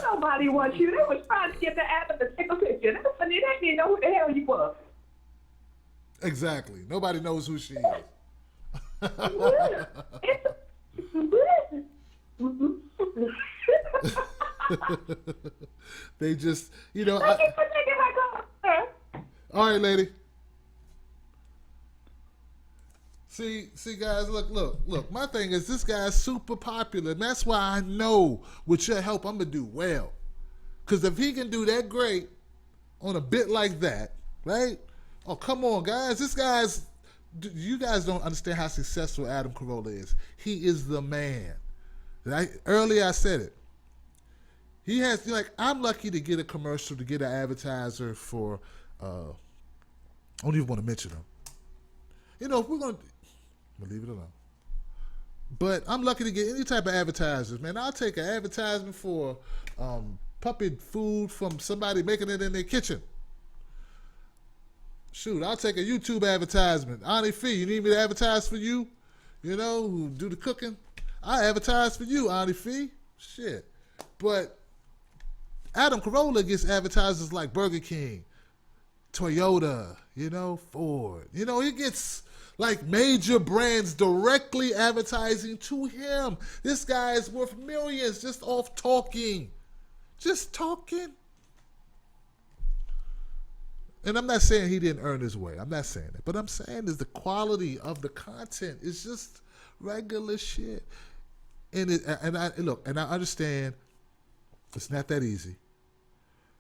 Nobody wants you. They was trying to get the Adam to take a picture. They didn't know who the hell you were. Exactly. Nobody knows who she is. They just, you know. All right, lady. See, guys, look. My thing is this guy's super popular, and that's why I know with your help I'm gonna do well. Cause if he can do that great on a bit like that, right? Oh, come on, guys. This guy's. You guys don't understand how successful Adam Carolla is. He is the man. Earlier I said it. He has, I'm lucky to get a commercial, to get an advertiser for, I don't even want to mention them. If we're going to, I'm going to leave it alone. But I'm lucky to get any type of advertisers, man. I'll take an advertisement for puppy food from somebody making it in their kitchen. Shoot, I'll take a YouTube advertisement. Auntie Fee, you need me to advertise for you? Who do the cooking? I advertise for you, Auntie Fee. Shit. But Adam Carolla gets advertisers like Burger King, Toyota, Ford. He gets like major brands directly advertising to him. This guy is worth millions just off talking. Just talking. And I'm not saying he didn't earn his way. I'm not saying that. But I'm saying is the quality of the content is just regular shit. And I understand it's not that easy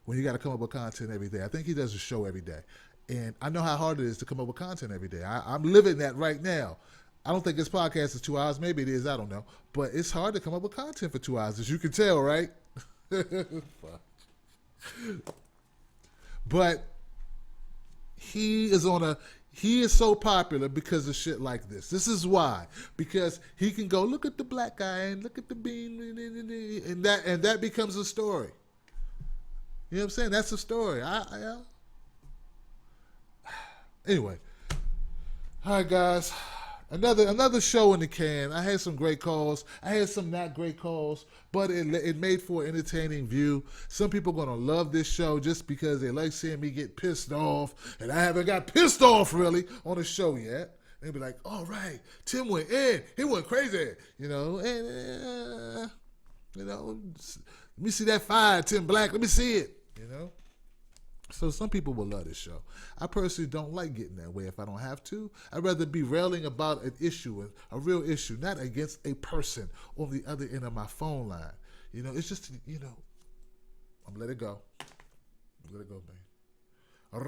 when you got to come up with content every day. I think he does a show every day. And I know how hard it is to come up with content every day. I'm living that right now. I don't think this podcast is 2 hours. Maybe it is. I don't know. But it's hard to come up with content for 2 hours, as you can tell, right? But he is so popular because of shit like this. This is why. Because he can go, look at the black guy and look at the bean, and that becomes a story. You know what I'm saying? That's a story. Anyway. All right, guys. Another show in the can. I had some great calls. I had some not great calls, but it made for an entertaining view. Some people are going to love this show just because they like seeing me get pissed off, and I haven't got pissed off really on the show yet. They'll be like, all right, Tim went in. He went crazy, and, let me see that fire, Tim Black. Let me see it, So some people will love this show. I personally don't like getting that way if I don't have to. I'd rather be railing about an issue, a real issue, not against a person on the other end of my phone line. It's just, I'm let it go. Let it go, man.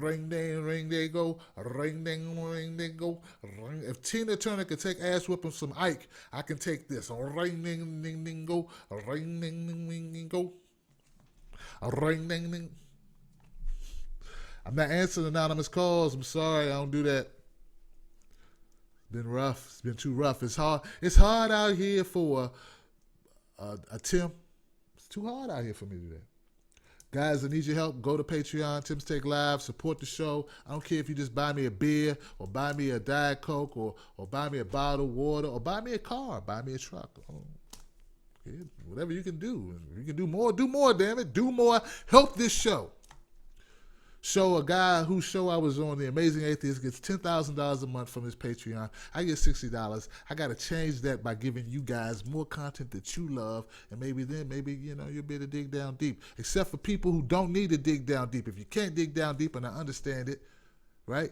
Ring ding, go. Ring ding, go. Ring. If Tina Turner could take ass whipping from Ike, I can take this. Ring ding, go. Ring ding, go. Ring ding. I'm not answering anonymous calls. I'm sorry. I don't do that. It's been rough. It's been too rough. It's hard. It's hard out here for a Tim. It's too hard out here for me to do that. Guys, I need your help. Go to Patreon, Tim's Take Live. Support the show. I don't care if you just buy me a beer or buy me a Diet Coke or buy me a bottle of water or buy me a car. Buy me a truck. Whatever you can do. If you can do more, damn it. Do more. Help this show. Show a guy whose show I was on, The Amazing Atheist, gets $10,000 a month from his Patreon. I get $60. I got to change that by giving you guys more content that you love, and maybe you'll be able to dig down deep. Except for people who don't need to dig down deep. If you can't dig down deep, and I understand it, right?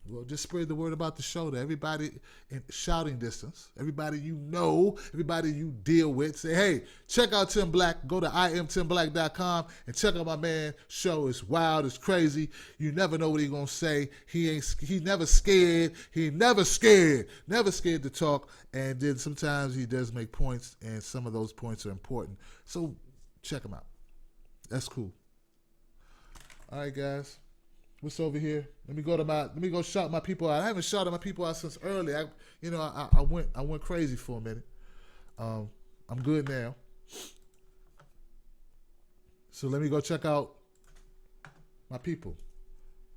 Well, just spread the word about the show to everybody in shouting distance, everybody everybody you deal with. Say, hey, check out Tim Black. Go to IamTimBlack.com and check out my man show. It's wild. It's crazy. You never know what he's going to say. He's never scared. He never scared. Never scared to talk. And then sometimes he does make points, and some of those points are important. So check him out. That's cool. All right, guys. What's over here? Let me go shout my people out. I haven't shouted my people out since early. I went crazy for a minute. I'm good now. So let me go check out my people.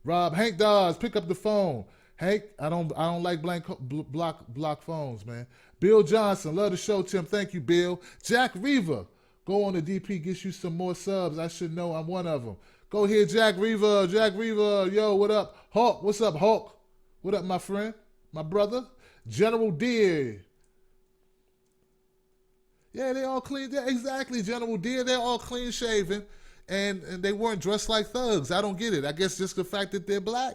Rob, Hank Dawes, pick up the phone. Hank, I don't like block phones, man. Bill Johnson, love the show, Tim. Thank you, Bill. Jack Reaver, go on the DP, gets you some more subs. I should know I'm one of them. Go here, Jack Reaver. Yo, what up? Hulk, what's up, Hulk? What up, my friend? My brother? General Deere. Yeah, they all clean. Yeah, exactly, General Deere. They're all clean shaven, and they weren't dressed like thugs. I don't get it. I guess just the fact that they're black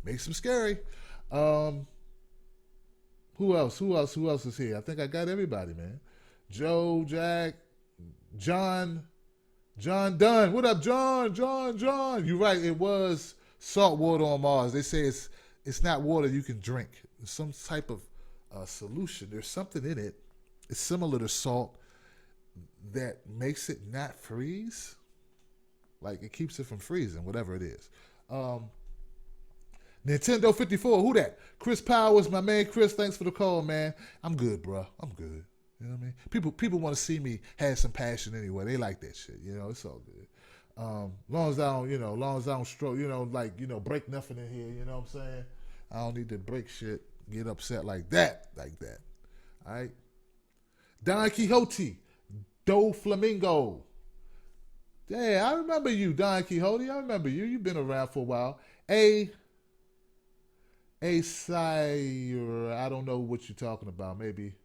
makes them scary. Who else? Who else is here? I think I got everybody, man. Joe, Jack, John Dunn. What up, John? You're right. It was salt water on Mars. They say it's not water you can drink. It's some type of solution. There's something in it. It's similar to salt that makes it not freeze. Like it keeps it from freezing, whatever it is. Nintendo 54, who that? Chris Powers, my man Chris, thanks for the call, man. I'm good, bro. I'm good. You know what I mean? People want to see me have some passion anyway. They like that shit. You know, it's all good. Long as I don't stroke, break nothing in here, you know what I'm saying? I don't need to break shit, get upset like that. All right? Don Quixote, Do Flamingo. Yeah, I remember you, Don Quixote. I remember you. You've been around for a while. Sire, I don't know what you're talking about. Maybe.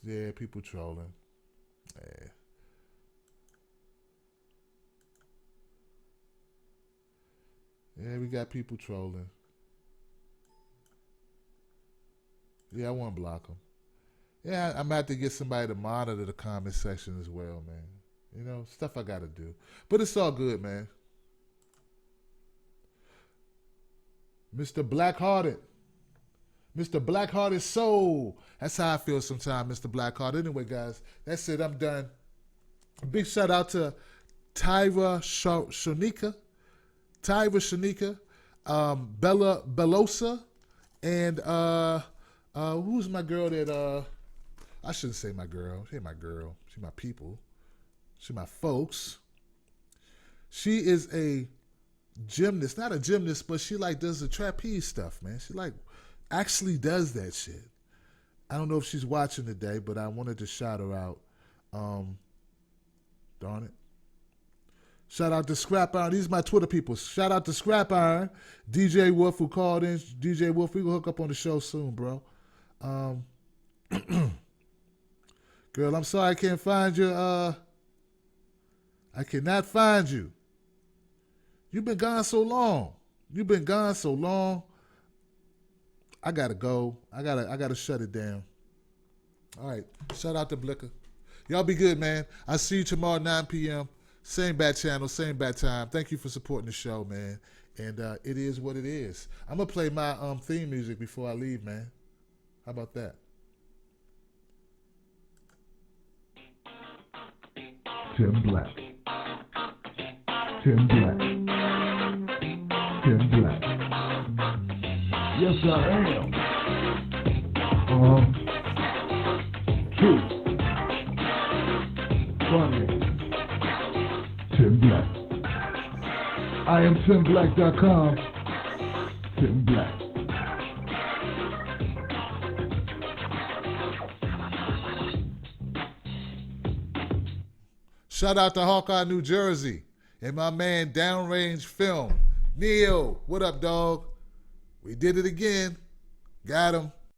Yeah, people trolling. Yeah, we got people trolling. Yeah, I want to block them. Yeah, I'm about to get somebody to monitor the comment section as well, man. You know, stuff I got to do. But it's all good, man. Mr. Blackhearted Soul. That's how I feel sometimes, Mr. Blackhearted. Anyway, guys, that's it. I'm done. A big shout out to Tyra Shanika, Bella Belosa, and who's my girl that I shouldn't say my girl. She ain't my girl. She my people. She my folks. She is a gymnast. Not a gymnast, but she does the trapeze stuff, man. She actually does that shit. I don't know if she's watching today, but I wanted to shout her out. Darn it. Shout out to Scrap Iron. These are my Twitter people. Shout out to Scrap Iron. DJ Wolf who called in. DJ Wolf, we gonna hook up on the show soon, bro. Girl, I'm sorry I can't find you. I cannot find you. You've been gone so long. I gotta go. I gotta shut it down. All right. Shout out to Blicker. Y'all be good, man. I'll see you tomorrow 9 p.m. Same bad channel, same bad time. Thank you for supporting the show, man. And it is what it is. I'm gonna play my theme music before I leave, man. How about that? Tim Black. Yes, I am. Truth. Funny. Tim Black. I am TimBlack.com. Tim Black. Shout out to Hawkeye, New Jersey, and my man Downrange Film. Neil, what up, dog? We did it again. Got him.